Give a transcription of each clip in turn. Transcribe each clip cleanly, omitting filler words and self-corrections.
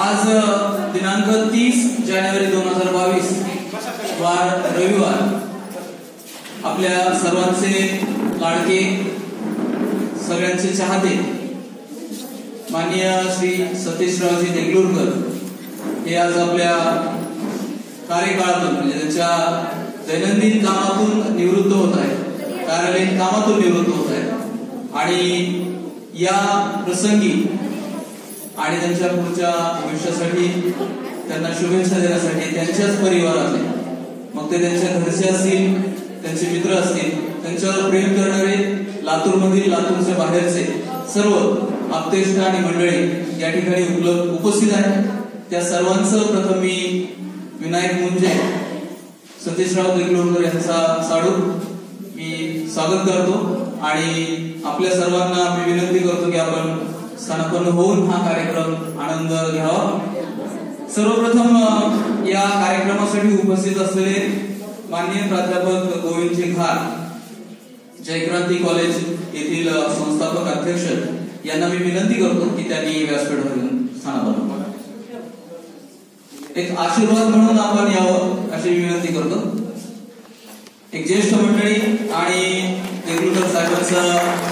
आज दिनांक 30 जानेवारी 2022 वार रविवार आपल्या सर्वांचे लाडके सगळ्यांचे चाहते माननीय श्री सतीशरावजी देगलूरकर हे आज आपल्या कार्यकाळातून म्हणजे त्यांच्या दैनंदिन कामातून निवृत्त होत आहेत, कार्यालयीन कामातून निवृत्त होत आहेत आणि या प्रसंगी आणि त्यांच्या पुढच्या भविष्यासाठी त्यांना शुभेच्छा देण्यासाठी त्यांच्याच परिवारातले, मग ते त्यांच्या घरचे असतील, त्यांचे मित्र असतील, त्यांच्यावर प्रेम करणारे लातूरमधील, लातूरच्या बाहेरचे सर्व आप्तेष्ट आणि मंडळी या ठिकाणी उपस्थित आहेत. त्या सर्वांचं प्रथम मी विनायक मुंजे, सतीशराव देगलूरकर यांचा साडू मी स्वागत करतो आणि आपल्या सर्वांना मी विनंती करतो की आपण स्थानापन्न होऊन हा कार्यक्रम आनंद घ्यावा. सर्वप्रथम या कार्यक्रमासाठी उपस्थित असलेले माननीय प्राध्यापक गोविंदजी खार, जयक्रांती कॉलेज येथील संस्थापक अध्यक्ष यांना मी विनंती करतो की त्यांनी व्यासपीठावर स्थानापन्न व्हावं. एक आशीर्वाद म्हणून आपण यावं अशी विनंती करतो. एक ज्येष्ठ मंडळी आणि देगलूरकर साहेबांचं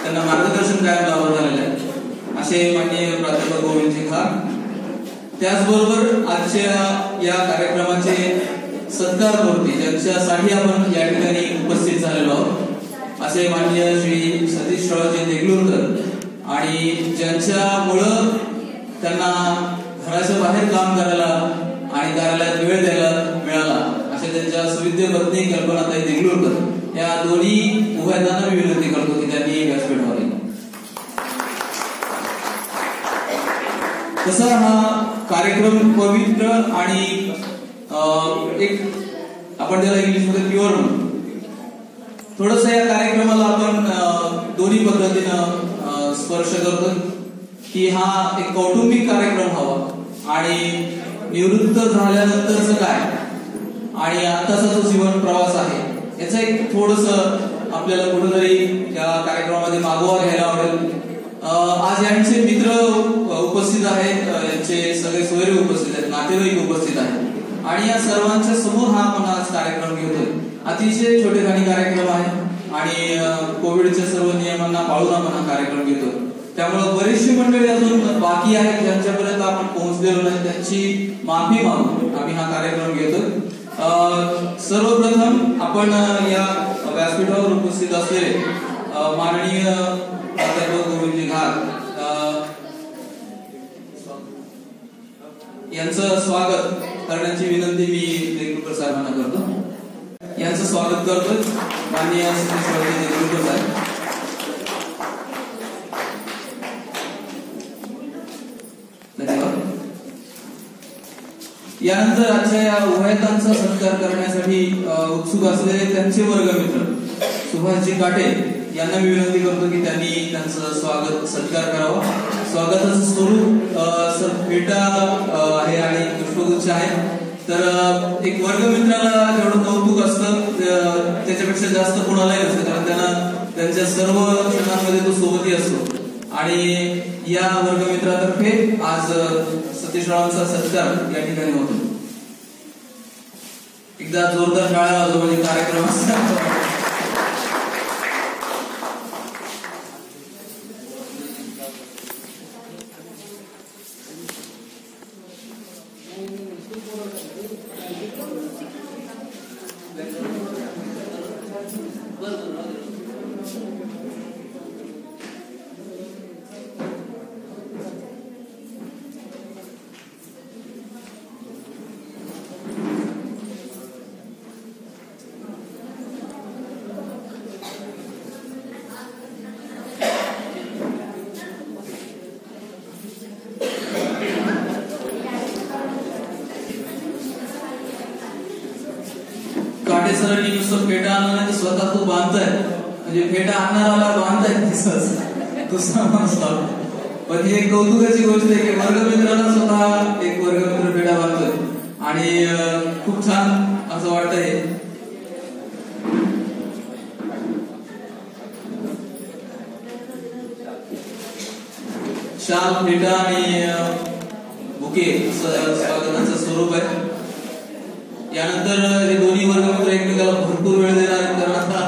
त्यांना मार्गदर्शन कायम लाभत झालेलं आहे असे माननीय प्राध्यापक गोविंदजी खार. त्याचबरोबर आजच्या या कार्यक्रमाचे सत्कारमूर्ती ज्यांच्यासाठी आपण या ठिकाणी उपस्थित झालेलो आहोत असे माननीय श्री सतीशरावजी देगलूरकर आणि ज्यांच्यामुळं त्यांना घराच्या बाहेर काम करायला आणि कार्यालयात वेळ द्यायला मिळाला असे त्यांच्या सुविद्य पत्नी कल्पनाताई देगलूरकर या दोन्ही उभयतांना मी विनंती करतो की त्यांनी व्यासपीठावर यावं. तसा हा कार्यक्रम पवित्र आणि एक आपण त्याला इंग्लिशमध्ये प्युअर म्हणतो. थोडस या कार्यक्रमाला आपण दोन्ही पद्धतीनं स्पर्श करतो की हा एक कौटुंबिक कार्यक्रम हवा आणि निवृत्त झाल्यानंतरच काय आणि आताचा जो जीवन प्रवास आहे याचा एक थोडस आपल्याला कुठेतरी या कार्यक्रमामध्ये मागोवा घ्यायला आवडेल. आज यांचे मित्र उपस्थित आहेत, यांचे सगळे सोयरे उपस्थित आहेत, नातेवाईक उपस्थित आहेत आणि या सर्वांच्या समोर हा आपण आज कार्यक्रम घेतोय. अतिशय छोटेखानी कार्यक्रम आहे आणि कोविडच्या सर्व नियमांना पाळून आपण हा कार्यक्रम घेतोय. त्यामुळे बरेचशी मंडळी अजून बाकी आहेत ज्यांच्यापर्यंत आपण पोहोचलेलो नाही, त्यांची माफी मागून आम्ही हा कार्यक्रम घेतोय. सर्वप्रथम आपण या व्यासपीठावर उपस्थित असलेले माननीय प्राध्यापक गोविंदजी खार यांचं स्वागत करण्याची विनंती मी देगलूरकर साहेबांना करतो. यांचं स्वागत करतोय माननीय सतीशरावजी देगलूरकर साहेब. यानंतर आजच्या या उभयतांचा सत्कार करण्यासाठी उत्सुक असलेले त्यांचे वर्गमित्र सुभाषजी काटे यांना मी विनंती करतो की त्यांनी त्यांचं स्वागत सत्कार करावा. स्वागताचं स्वरूप भेटा आहे आणि पुष्पगुच्छ आहे. तर एक वर्गमित्राला जेवढं कौतुक असतं त्याच्यापेक्षा जास्त कोणालाही नसतं, कारण त्यांना त्यांच्या सर्व क्षणांमध्ये तो सोबती असतो आणि या वर्गमित्रातर्फे आज सतीशरावांचा सत्कार या ठिकाणी होतो. एकदा जोरदार टाळ्या वाजवा म्हणजे कार्यक्रम असतात. सरांनी नुसतं फेटा आणला नाही तर स्वतः तो बांधताय, म्हणजे फेटा आणणाराला बांधताय दुसरा माणूस लावतो. पण ही एक कौतुकाची गोष्ट आहे की वर्गमित्राला स्वतः एक वर्गमित्र फेटा बांधतोय आणि खूप छान असं वाटतंय. शाल फेटा आणि ओके असं स्वागताचं स्वरूप आहे. यानंतर हे दोन्ही वर्गमित्र एकमेकाला भरपूर वेळ देणार आहेत, कारण आता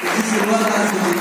त्याची सुरुवात आज होती.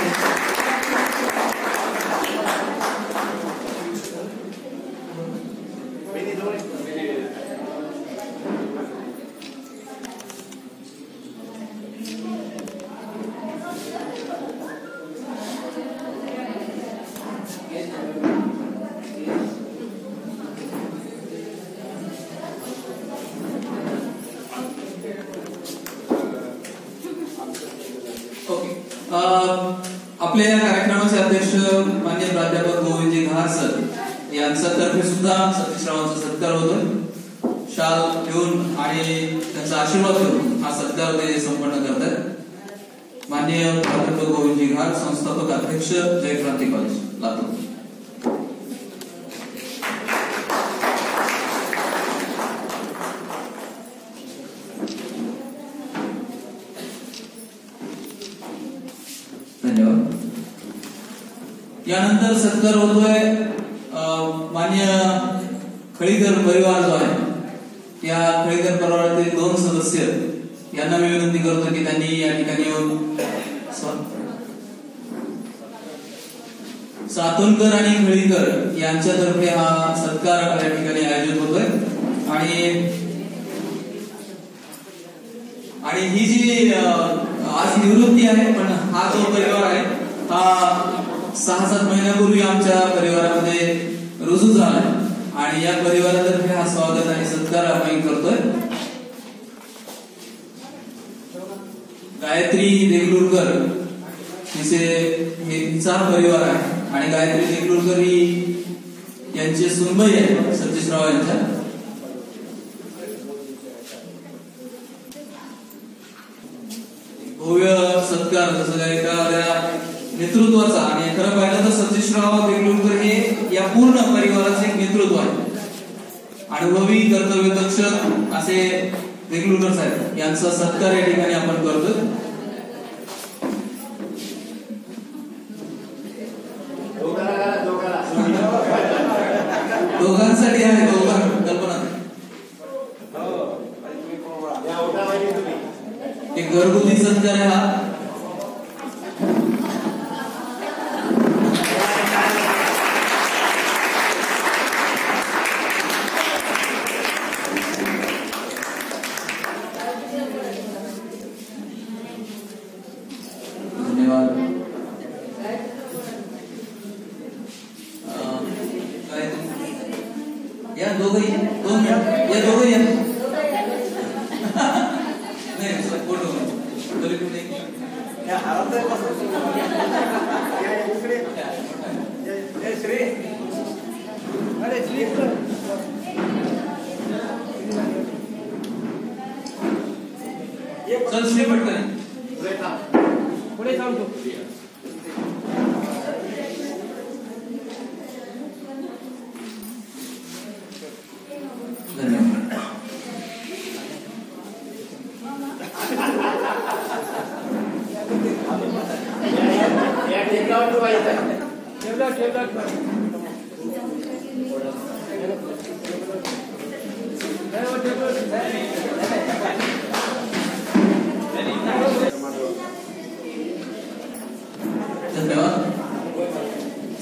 आपल्या कार्यक्रमाचे अध्यक्ष माननीय प्राध्यापक गोविंदजी घार सर यांचा तर्फे सुद्धा सतीशरावांचा सत्कार होतोय. शाल घेऊन आणि त्यांचा आशीर्वाद घेऊन हा सत्कार ते संपन्न करतात. माननीय प्राध्यापक गोविंदजी घार, संस्थापक अध्यक्ष जय क्रांती कॉलेज लातूर. धन्यवाद. यानंतर सत्कार होतोय मान्य खळीकर परिवार जो आहे, या खळीकर परिवारातील 2 सदस्य यांना मी विनंती करतो की त्यांनी या ठिकाणी येऊन सातोनकर आणि खळीकर यांच्यातर्फे हा सत्कार या ठिकाणी आयोजित होतोय. आणि ही जी आज निवृत्ती आहे, पण हा जो परिवार आहे हा 6-7 महिन्यापूर्वी आमच्या परिवारामध्ये रुजू झाला आणि या परिवारातर्फे हा स्वागत आणि सत्कार आम्ही करतोय. गायत्री देगलूरकर हिचा परिवार आहे आणि गायत्री देगलूरकर ही यांची सुनबाई आहे सतीशराव यांच्या. भव्य सत्कार जसं काय एखाद्या नेतृत्वाचा, आणि खरं पाहिलं तर सतीशराव देगलूरकर हे या पूर्ण परिवाराचे एक नेतृत्व आहे. अनुभवी कर्तव्यदक्ष असे देगलूरकर साहेब यांचा सत्कार या ठिकाणी आपण करतोय. दोघांसाठी आहे, कल्पना एक घरगुती सत्कार आहे हा. धन्यवाद. या दोघंही या दोघंही चल श्री पटकन पुढे सांगतो.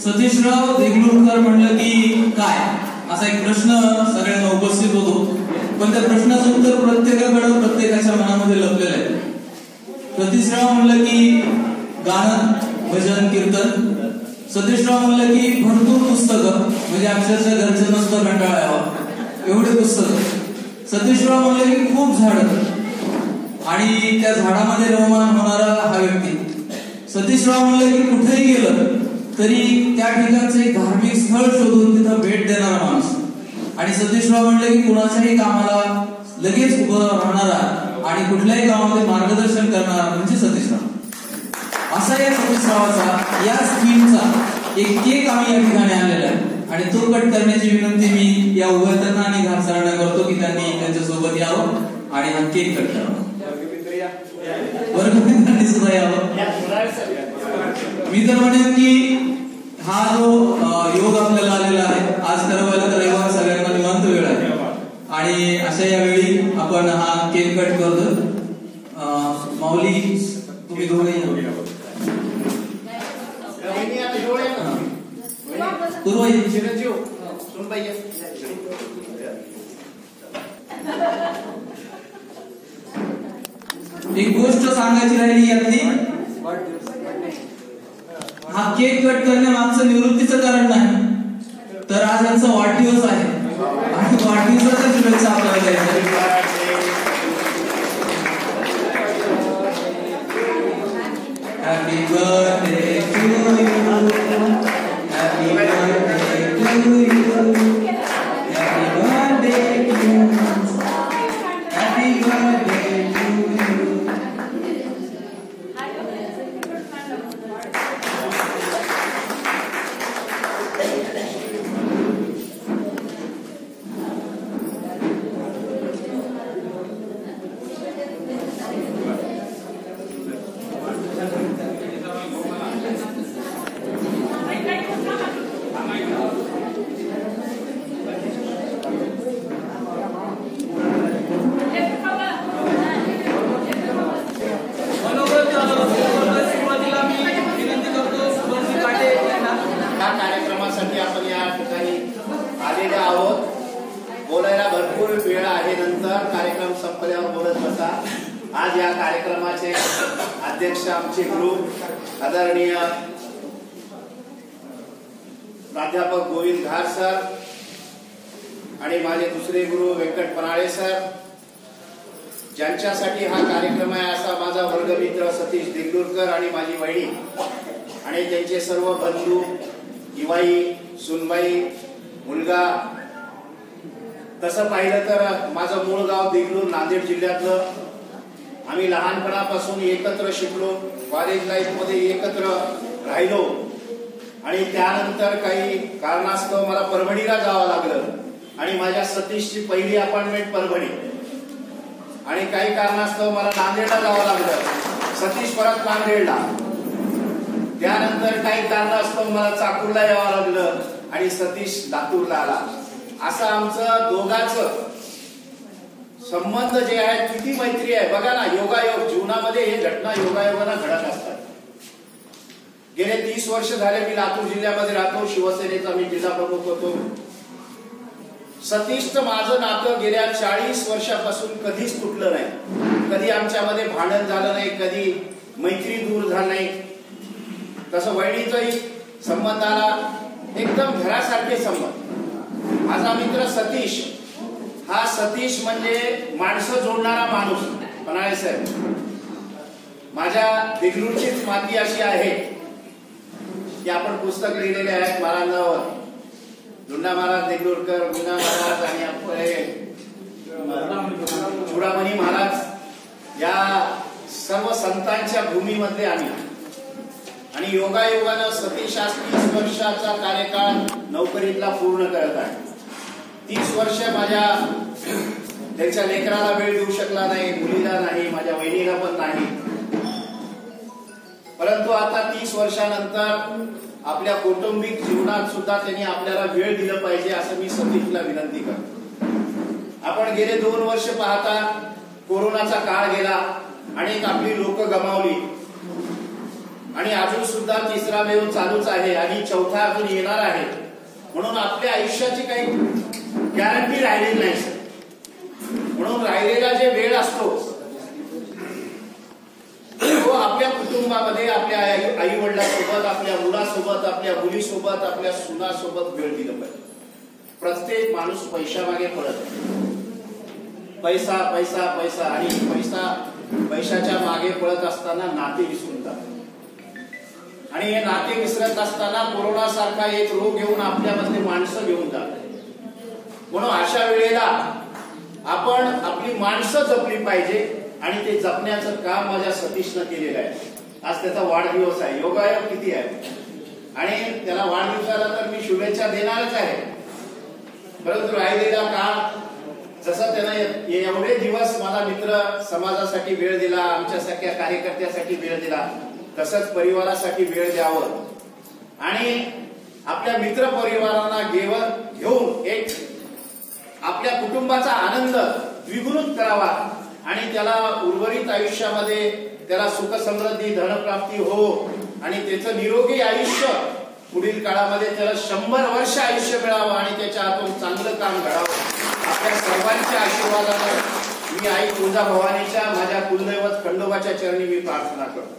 सतीशराव देगलूरकर म्हणलं की काय असा एक प्रश्न सगळ्यांना उपस्थित होतो, पण त्या प्रश्नाचं उत्तर प्रत्येकाकडे प्रत्येकाच्या मनामध्ये लपलेलं आहे. सतीशराव म्हणलं की गाणं, भजन, कीर्तन. सतीशराव म्हणलं की भरपूर पुस्तकं, म्हणजे अक्षरशः घरचं नसतं कंटाळा यावं एवढे पुस्तकं. सतीशराव म्हणलं की खूप झाडं आणि त्या झाडामध्ये रममाण होणारा हा व्यक्ती. सतीशराव म्हणलं की कुठेही गेलं तरी त्या ठिकाणचं एक धार्मिक स्थळ शोधून तिथं भेट देणारा माणूस. आणि सतीशराव म्हणले की कुणाच्याही कामाला लगेच उभं राहणारा आणि कुठल्याही कामामध्ये मार्गदर्शन करणारा म्हणजे सतीशराव. असा या सतीशरावाचा या स्कीमचा एक केक आम्ही या ठिकाणी आणलेला आहे आणि तो कट करण्याची विनंती मी या उभयतांना आणि घारसरांना करतो की त्यांनी त्यांच्यासोबत यावं आणि हा केक कट करावा. वर्गमित्रांनी सुद्धा यावं. मी तर म्हणेन की हा जो योग आपल्याला आलेला आहे, आज ठरवलं तर रविवार सगळ्यांना निवांत वेळ आहे आणि अशा यावेळी आपण हा केक कट करतो. माऊली तुम्ही दोघे एक गोष्ट सांगायची राहिली यातली, हा केक कट करण्यामागचं निवृत्तीचं कारण नाही तर आज यांचा वाढदिवस आहे आणि वाढदिवसाच्या शुभेच्छा आपल्याला द्यायच्या. Happy birthday to you. Happy birthday to you. Happy birthday to you. Happy birthday to you. बोलायला भरपूर वेळ आहे, नंतर कार्यक्रम संपल्यावर बोलत बसा. आज या कार्यक्रमाचे अध्यक्ष आमचे गुरु आदरणीय प्राध्यापक गोविंद घार सर आणि माझे दुसरे गुरु व्यंकट पराळे सर, ज्यांच्यासाठी हा कार्यक्रम आहे असा माझा वर्गमित्र सतीश देगलूरकर आणि माझी वहिनी आणि त्यांचे सर्व बंधू, इवाई, सुनबाई, मुलगा. तसं पाहिलं तर माझं मूळ गाव देगलूर नांदेड जिल्ह्यातलं. आम्ही लहानपणापासून एकत्र शिकलो, कॉलेज लाईफ मध्ये एकत्र राहिलो आणि त्यानंतर काही कारणास्तव मला परभणीला जावं लागलं आणि माझ्या सतीशची पहिली अपॉइंटमेंट परभणी आणि काही कारणास्तव मला नांदेडला जावं लागलं. सतीश परत नांदेडला, त्यानंतर काही कारणास्तव मला चाकूरला यावं लागलं आणि सतीश लातूरला आला. असं आमचं दोघांचं संबंध जे आहे, किती मैत्री आहे बघा ना. योगायोग जीवनामध्ये हे घटना योगायोगाने घडत असतात. गेले 30 वर्ष झाले मी लातूर जिल्ह्यामध्ये राहतो, शिवसेनेचा मी जिल्हा प्रमुख होतो. सतीशचं माझं नातं गेल्या 40 वर्षापासून कधीच तुटलं नाही. कधी आमच्यामध्ये भांडण झालं नाही, कधी मैत्री दूर झाली नाही. तसं वहिनीचाही संबंधाला एकदम घरासारखे संबंध. माझा मित्र सतीश, हा सतीश म्हणजे माणसं जोडणारा माणूस. पराळे साहेब, माझ्या देगलूरचीच माती अशी आहे की आपण पुस्तक लिहिलेले आहेत महाराजांवर. धुंडा महाराज देगलूरकर, मुन्ना महाराज आणि चुडामणी महाराज या सर्व संतांच्या भूमीमध्ये आम्ही आणि योगायोगानं सतीश आज 30 वर्षाचा कार्यकाळ नोकरीतला पूर्ण करत आहे. 30 वर्ष माझ्या त्यांच्या लेकराला वेळ देऊ शकला नाही, मुलीला नाही, माझ्या वहिनीला पण नाही. परंतु आता 30 वर्षानंतर आपल्या कौटुंबिक जीवनात सुद्धा त्यांनी आपल्याला वेळ दिलं पाहिजे असं मी सतीशला विनंती करतो. आपण गेले 2 वर्ष पाहता कोरोनाचा काळ गेला, अनेक आपली लोक गमावली आणि अजून सुद्धा 3रा वेव्ह चालूच आहे आणि 4था अजून येणार आहे. म्हणून आपल्या आयुष्याची काही गॅरंटी राहिलेली नाही. म्हणून राहिलेला जे वेळ असतो तो आपल्या कुटुंबामध्ये आपल्या आई वडिलांसोबत, आपल्या मुलासोबत, आपल्या मुलीसोबत, आपल्या सुनासोबत वेळ दिला पाहिजे. प्रत्येक माणूस पैशामागे पळत पैसा पैसा पैसा आणि पैशाच्या मागे पळत असताना नाते विसरून जातात आणि हे नाते विसरत असताना कोरोना सारखा एक रोग घेऊन आपल्यामध्ये माणसं घेऊन जातात. म्हणून अशा वेळेला आपण आपली माणसं जपली पाहिजे आणि ते जपण्याचं काम माझ्या सतीशनं केलेलं आहे. आज त्याचा वाढदिवस आहे. योगायोग किती आहे आणि त्याला वाढदिवसाला तर मी शुभेच्छा देणारच आहे. परंतु राहिलेला काळ जसं त्यानं एवढे दिवस मला मित्र समाजासाठी वेळ दिला, आमच्यासारख्या कार्यकर्त्यासाठी वेळ दिला, तसंच परिवारासाठी वेळ द्यावं आणि आपल्या मित्र परिवारांना घेऊन एक आपल्या कुटुंबाचा आनंद द्विगुणित करावा आणि त्याला उर्वरित आयुष्यामध्ये त्याला सुख समृद्धी धनप्राप्ती हो आणि त्याचं निरोगी आयुष्य पुढील काळामध्ये त्याला 100 वर्ष आयुष्य मिळावं आणि त्याच्या हातून चांगलं काम घडावं आपल्या सर्वांच्या आशीर्वादानं मी आई तुळजाभवानीच्या माझ्या कुलदैवत खंडोबाच्या चरणी मी प्रार्थना करतो.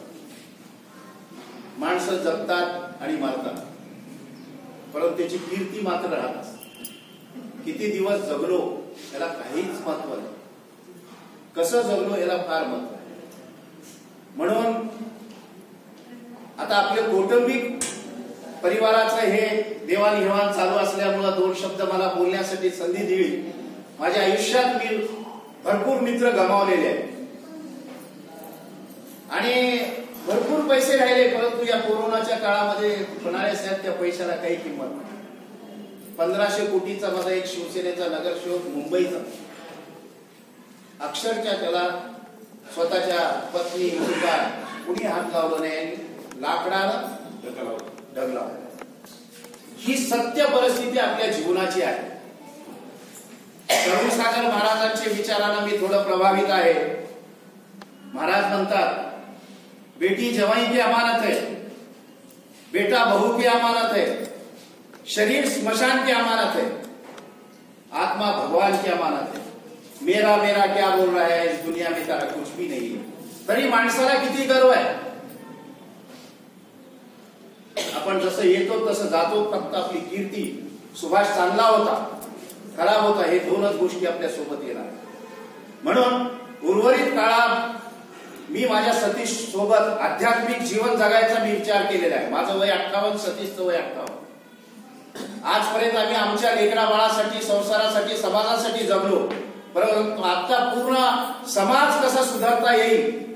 माणसं जगतात आणि मरतात परंतु त्याची कीर्ती मात्र राहत असते. किती दिवस जगलो याला काहीच महत्व नाही, कसं जगलो याला फार महत्व आहे. म्हणून आता आपले कौटुंबिक परिवाराचं हे देवाणघेवाण चालू असल्यामुळे 2 शब्द मला बोलण्यासाठी संधी दिली. माझ्या आयुष्यात मी भरपूर मित्र गमावलेले आहेत आणि भरपूर पैसे राहिले परंतु या कोरोनाच्या काळामध्ये म्हणाले साहेब त्या पैशाला काही किंमत नाही. 1500 कोटीचा माझा एक शिवसेनेचा नगरसेवक मुंबईचा अक्षरशः त्याला स्वतःच्या पत्नी मुलगा कुणी हात लावलं नाही, लाकडानं ढगला. ही सत्य परिस्थिती आपल्या जीवनाची आहे. करुणसागर महाराजांच्या विचारानं मी थोडं प्रभावित आहे. महाराज म्हणतात बेटी जवाई की अमानत है, बेटा बहू की अमानत है, शरीर स्मशान की अमानत है, आत्मा भगवान की अमानत है. मेरा मेरा क्या बोल रहा है इस दुनिया में तेरा कुछ भी नहीं है. तरी माणसाला किती गर्व आहे. आपण जसं येतो तसं जातो. फक्त आपली कीर्ती सुभाष चांगला होता खराब होता हे 2च गोष्टी आपल्या सोबत येणार. म्हणून उर्वरित काळात मी माझ्या सतीश सोबत आध्यात्मिक जीवन जगायचा मी विचार केलेला आहे. माझं वय 58, सतीशचं वय 58. आजपर्यंत आम्ही आमच्या लेकरा बाळासाठी संसारासाठी समाजासाठी जगलो परंतु आता पूर्ण समाज कसा सुधारता येईल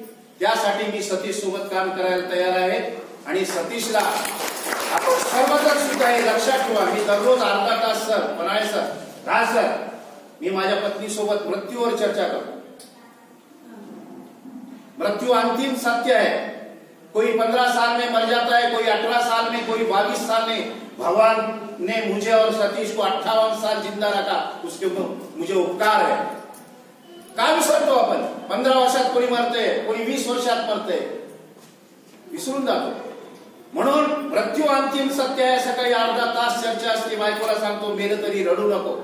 त्यासाठी मी सतीश सोबत काम करायला तयार आहे. आणि सतीशला आपण सर्वजण सुद्धा हे लक्षात ठेवा. मी दररोज अर्धा तास सर म्हणाले सर राज सर मी माझ्या पत्नी सोबत मृत्यूवर चर्चा करतो. मृत्यू अंतिम सत्य है. कोई 15 साल में मर जाता है, कोई 18 साल में, कोई 22 साल में. भगवान ने मुझे और सतीश को 58 साल जिंदा रखा, उसके मुझे उपकार है. का विसरतो आपण. 15 वर्षात कोणी मरते, कोणी 20 वर्षात मरते, विसरून जातो. म्हणून मृत्यू अंतिम सत्य आहे. सकाळी अर्धा तास चर्चा असते. बायकोला सांगतो मेलं तरी रडू नको.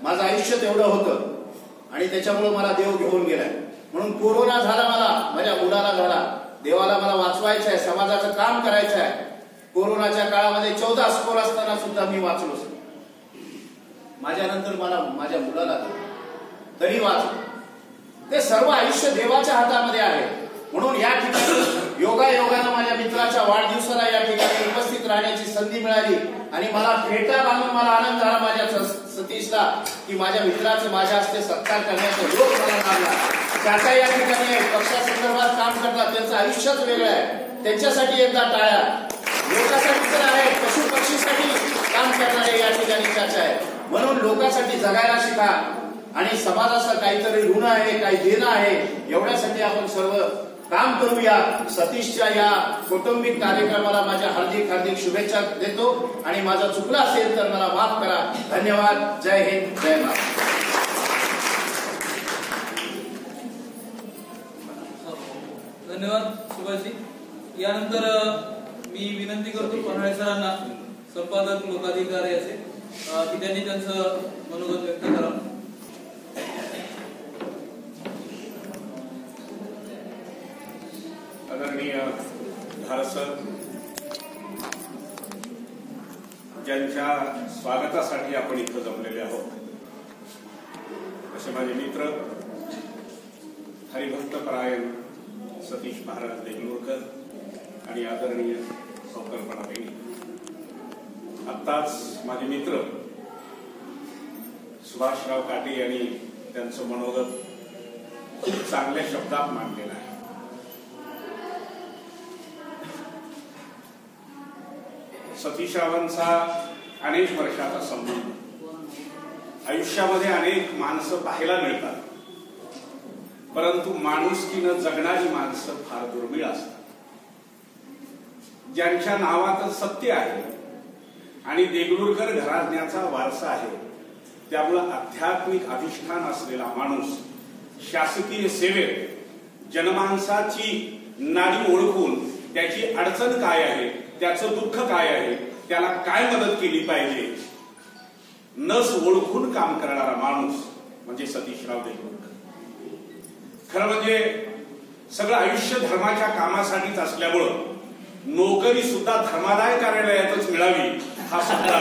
माझं आयुष्य तेवढं होतं आणि त्याच्यामुळे मला देव घेऊन गेलाय. म्हणून कोरोना झाला मला, माझ्या मुलाला झाला. देवाला मला वाचवायचं आहे, समाजाचं काम करायचं आहे. कोरोनाच्या काळामध्ये 14 स्कोर असताना सुद्धा मी वाचलो. माझ्यानंतर मला माझ्या मुलाला तरी वाचलो. ते सर्व आयुष्य देवाच्या हातामध्ये आहे. म्हणून या ठिकाणी योगायोगानं माझ्या मित्राच्या वाढदिवसाला या ठिकाणी उपस्थित राहण्याची संधी मिळाली आणि मला भेटा बांधून मला आनंद झाला माझ्या सतीशला की माझ्या मित्राचे माझ्या हस्ते सत्कार करण्याचा योग मला लागला. त्याचा या ठिकाणी पक्षासंदर्भात काम करतात त्यांचं आयुष्यच वेगळं आहे. त्यांच्यासाठी एकदा टाळ्या. लोकांसाठी तर आहे, पशु पक्षीसाठी काम करणारे या ठिकाणी त्याच्या आहे. म्हणून लोकांसाठी जगायला शिका आणि समाजाचं काहीतरी ऋण आहे, काही देणं आहे एवढ्यासाठी आपण सर्व काम करूया. सतीशच्या या कौटुंबिक कार्यक्रमाला माझ्या हार्दिक शुभेच्छा देतो आणि माझा चुकला असेल तर मला माफ करा. धन्यवाद. जय हिंद, जय महाराष्ट्र. धन्यवाद सुभाषजी. यानंतर मी विनंती करतो पन्हाळे सरांना संपादक लोकाधिकारी असे की त्यांनी त्यांचं मनोगत व्यक्त करावं. आदरणीय धारसर ज्यांच्या स्वागतासाठी आपण इथं जमलेले आहोत असे माझे मित्र हरिभक्तपरायण सतीश महाराज देगलूरकर आणि आदरणीय कल्पना बेनी. आत्ताच माझे मित्र सुभाषराव काटे यांनी त्यांचं मनोगत खूप चांगल्या शब्दात मांडलेलं आहे. सतीशरावांचा अनेक वर्षाचा संबंध. आयुष्यामध्ये अनेक माणसं पाहायला मिळतात परंतु माणुसकीनं जगणारी माणसं फार दुर्मिळ असतात. ज्यांच्या नावात सत्य आहे, आणि देगलूरकर घराण्याचा वारसा आहे. त्यामुळं आध्यात्मिक अधिष्ठान असलेला माणूस शासकीय सेवेत जनमानसाची नाडी ओळखून त्याची अडचण काय आहे, त्याचं दुःख काय आहे, त्याला काय मदत केली पाहिजे, नस ओळखून काम करणारा माणूस म्हणजे सतीशराव देगलूरकर. खरं म्हणजे सगळं आयुष्य धर्माच्या कामासाठीच असल्यामुळं नोकरी सुद्धा धर्मादाय कार्यालयातच मिळावी हा सुद्धा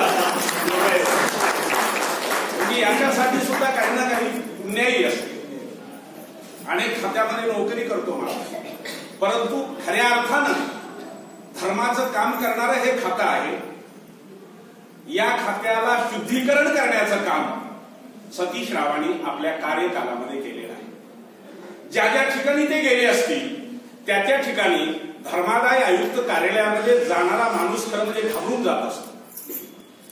म्हणजे याच्यासाठी सुद्धा काही ना काही पुण्याही असते. अनेक खात्यामध्ये नोकरी करतो मला, परंतु खऱ्या अर्थानं धर्माचं काम करणारं हे खातं आहे. या खात्याला शुद्धीकरण करण्याचं काम सतीशरावांनी आपल्या कार्यकालामध्ये केलेलं आहे. ज्या ज्या ठिकाणी ते गेले असतील त्या त्या ठिकाणी धर्मादाय आयुक्त कार्यालयामध्ये जाणारा माणूस खरं म्हणजे घाबरून जात असतो.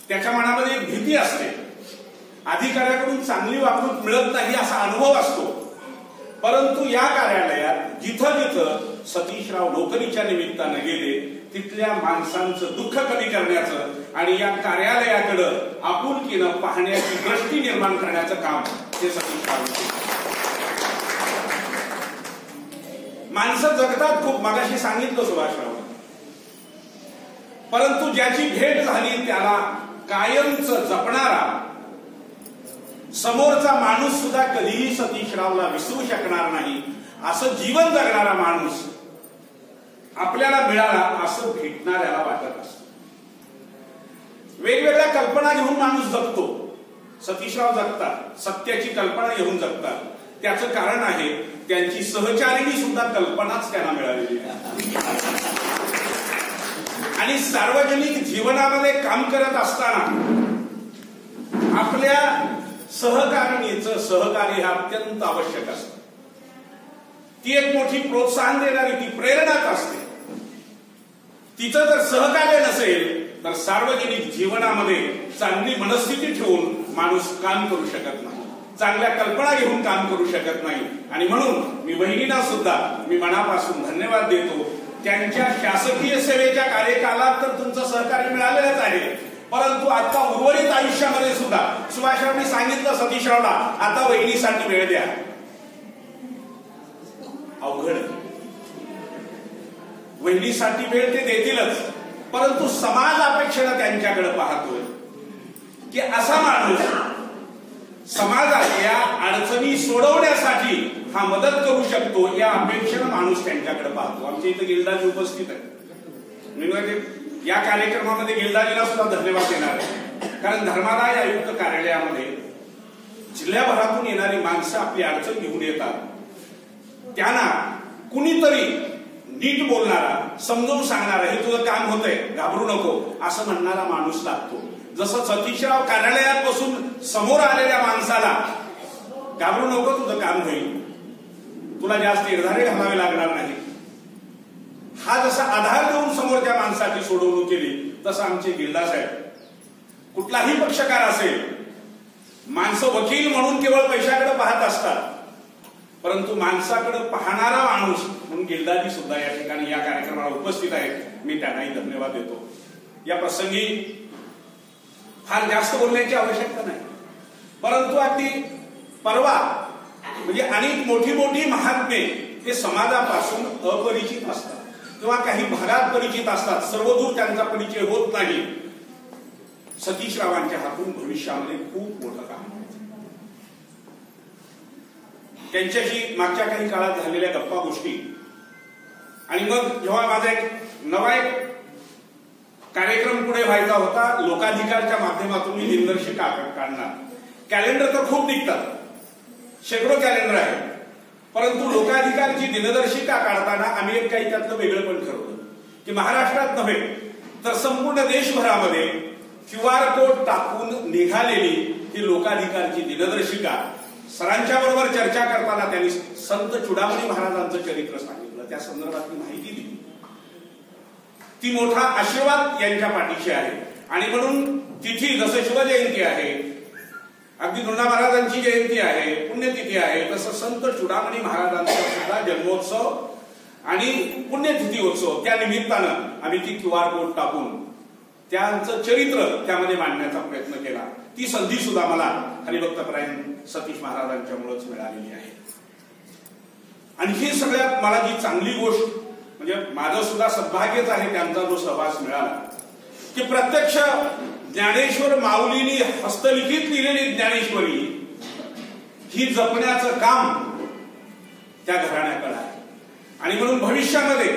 त्याच्या मनामध्ये एक भीती असते, अधिकाऱ्याकडून चांगली वागणूक मिळत नाही असा अनुभव असतो. परंतु या कार्यालयात जिथं जिथं सतीशराव नोकरीच्या निमित्तानं गेले तिथल्या माणसांचं दुःख कमी करण्याचं आणि या कार्यालयाकडं आपुलकीनं पाहण्याची दृष्टी निर्माण करण्याचं काम ते सतीशराव. माणसं जगतात खूप, मागाशी सांगितलं सुभाषराव, परंतु ज्याची भेट झाली त्याला कायमच जपणारा समोरचा माणूस सुद्धा कधीही सतीशरावला विसरू शकणार नाही असं जीवन जगणारा माणूस आपल्याला मिळाला असं भेटणाऱ्याला वाटत असतं. वेगवेगळ्या कल्पना घेऊन माणूस जगतो. सतीशराव जगतात, सत्याची कल्पना घेऊन जगतात. त्याचं कारण आहे त्यांची सहचारिणी सुद्धा कल्पनाच त्यांना मिळालेली आहे. आणि सार्वजनिक जीवनामध्ये काम करत असताना आपल्या सहकारिणीचं सहकार्य हे अत्यंत आवश्यक असतं. ती एक मोठी प्रोत्साहन देणारी, ती प्रेरणाच असते. तिचं जर सहकार्य नसेल तर सार्वजनिक जीवनामध्ये चांगली मनस्थिती ठेवून माणूस काम करू शकत नाही, चांगल्या कल्पना घेऊन काम करू शकत नाही. आणि म्हणून मी वहिनींना सुद्धा मी मनापासून धन्यवाद देतो. त्यांच्या शासकीय सेवेच्या कार्यकालात तर तुमचं सहकार्य मिळालेलंच आहे, परंतु आता उर्वरित आयुष्यामध्ये सुद्धा सुभाषरावांनी सांगितलं सतीशरावला आता वहिनीसाठी वेळ द्या. अवघड, वहिनीसाठी वेळ ते देतीलच, परंतु समाज अपेक्षेनं त्यांच्याकडे पाहतोय की असा माणूस समाजाच्या अडचणी सोडवण्यासाठी हा मदत करू शकतो या अपेक्षेनं माणूस त्यांच्याकडे पाहतो. आमच्या इथे गिल्डाजी उपस्थित आहे. मी या कार्यक्रमामध्ये गिल्डाजीला सुद्धा धन्यवाद देणार आहे, कारण धर्मादाय आयुक्त कार्यालयामध्ये जिल्ह्याभरातून येणारी माणसं आपली अडचण घेऊन येतात. त्यांना कुणीतरी नीट बोलणारा, समजून सांगणारा, हे तुझं काम होतंय, घाबरू नको असं म्हणणारा माणूस लागतो. जसं सतीशराव कार्यालयात बसून समोर आलेल्या माणसाला घाबरू नको, तुझं काम होईल, तुला जास्त निर्धारे घालावे लागणार नाही, हा जसा आधार देऊन समोरच्या माणसाची सोडवणूक केली, तसं आमचे गिल्डा साहेब, कुठलाही पक्षकार असेल, माणसं वकील म्हणून केवळ पैशाकडे पाहत असतात, परंतु माणसाकडे पाहणारा माणूस म्हणून गिल्डाजी सुद्धा या ठिकाणी या कार्यक्रमाला उपस्थित आहेत. मी त्यांनाही धन्यवाद देतो. या प्रसंगी फार जास्त बोलण्याची आवश्यकता नाही, परंतु अगदी परवा म्हणजे अनेक मोठी मोठी महात्मे हे समाजापासून अपरिचित असतात किंवा काही भागात परिचित असतात, सर्वदूर त्यांचा परिचय होत नाही. सतीशरावांच्या हातून भविष्यामध्ये खूप मोठं काम त्यांच्याशी मागच्या काही काळात झालेल्या गप्पा गोष्टी आणि मग जेव्हा माझा एक नवा कार्यक्रम पुढे व्हायचा होता, लोकाधिकारच्या माध्यमातून मी दिनदर्शिका काढणार. कॅलेंडर तर खूप निघतात, शेकडो कॅलेंडर आहे, परंतु लोकाधिकारची दिनदर्शिका काढताना आम्ही एक काही त्यातलं वेगळं पण ठरवलं की महाराष्ट्रात नव्हे तर संपूर्ण देशभरामध्ये QR कोड टाकून निघालेली ही लोकाधिकारची दिनदर्शिका. सरांच्या बरोबर चर्चा करताना त्यांनी संत चुडामणी महाराजांचं चरित्र सांगितलं, त्या संदर्भातली माहिती दिली. ती मोठा आशीर्वाद यांच्या पाठीशी आहे. आणि म्हणून तिथी जसं शिवजयंती आहे, अगदी गुरुना महाराजांची जयंती आहे, पुण्यतिथी आहे, तसं संत चुडामणी महाराजांचा सुद्धा जन्मोत्सव आणि पुण्यतिथी उत्सव त्या निमित्तानं आम्ही ती QR कोड टाकून त्यांचं चरित्र त्यामध्ये मांडण्याचा प्रयत्न केला. ती संधी सुद्धा मला हरिभक्तपरायण सतीश महाराजांच्यामुळेच मिळालेली आहे. आणि ही सगळ्यात मला जी चांगली गोष्ट म्हणजे माझं सुद्धा सद्भाग्यच आहे त्यांचा जो सहवास मिळाला की प्रत्यक्ष ज्ञानेश्वर माऊलींनी हस्तलिखित लिहिलेली ज्ञानेश्वरी ही जपण्याचं काम त्या घराण्याकडे आहे. आणि म्हणून भविष्यामध्ये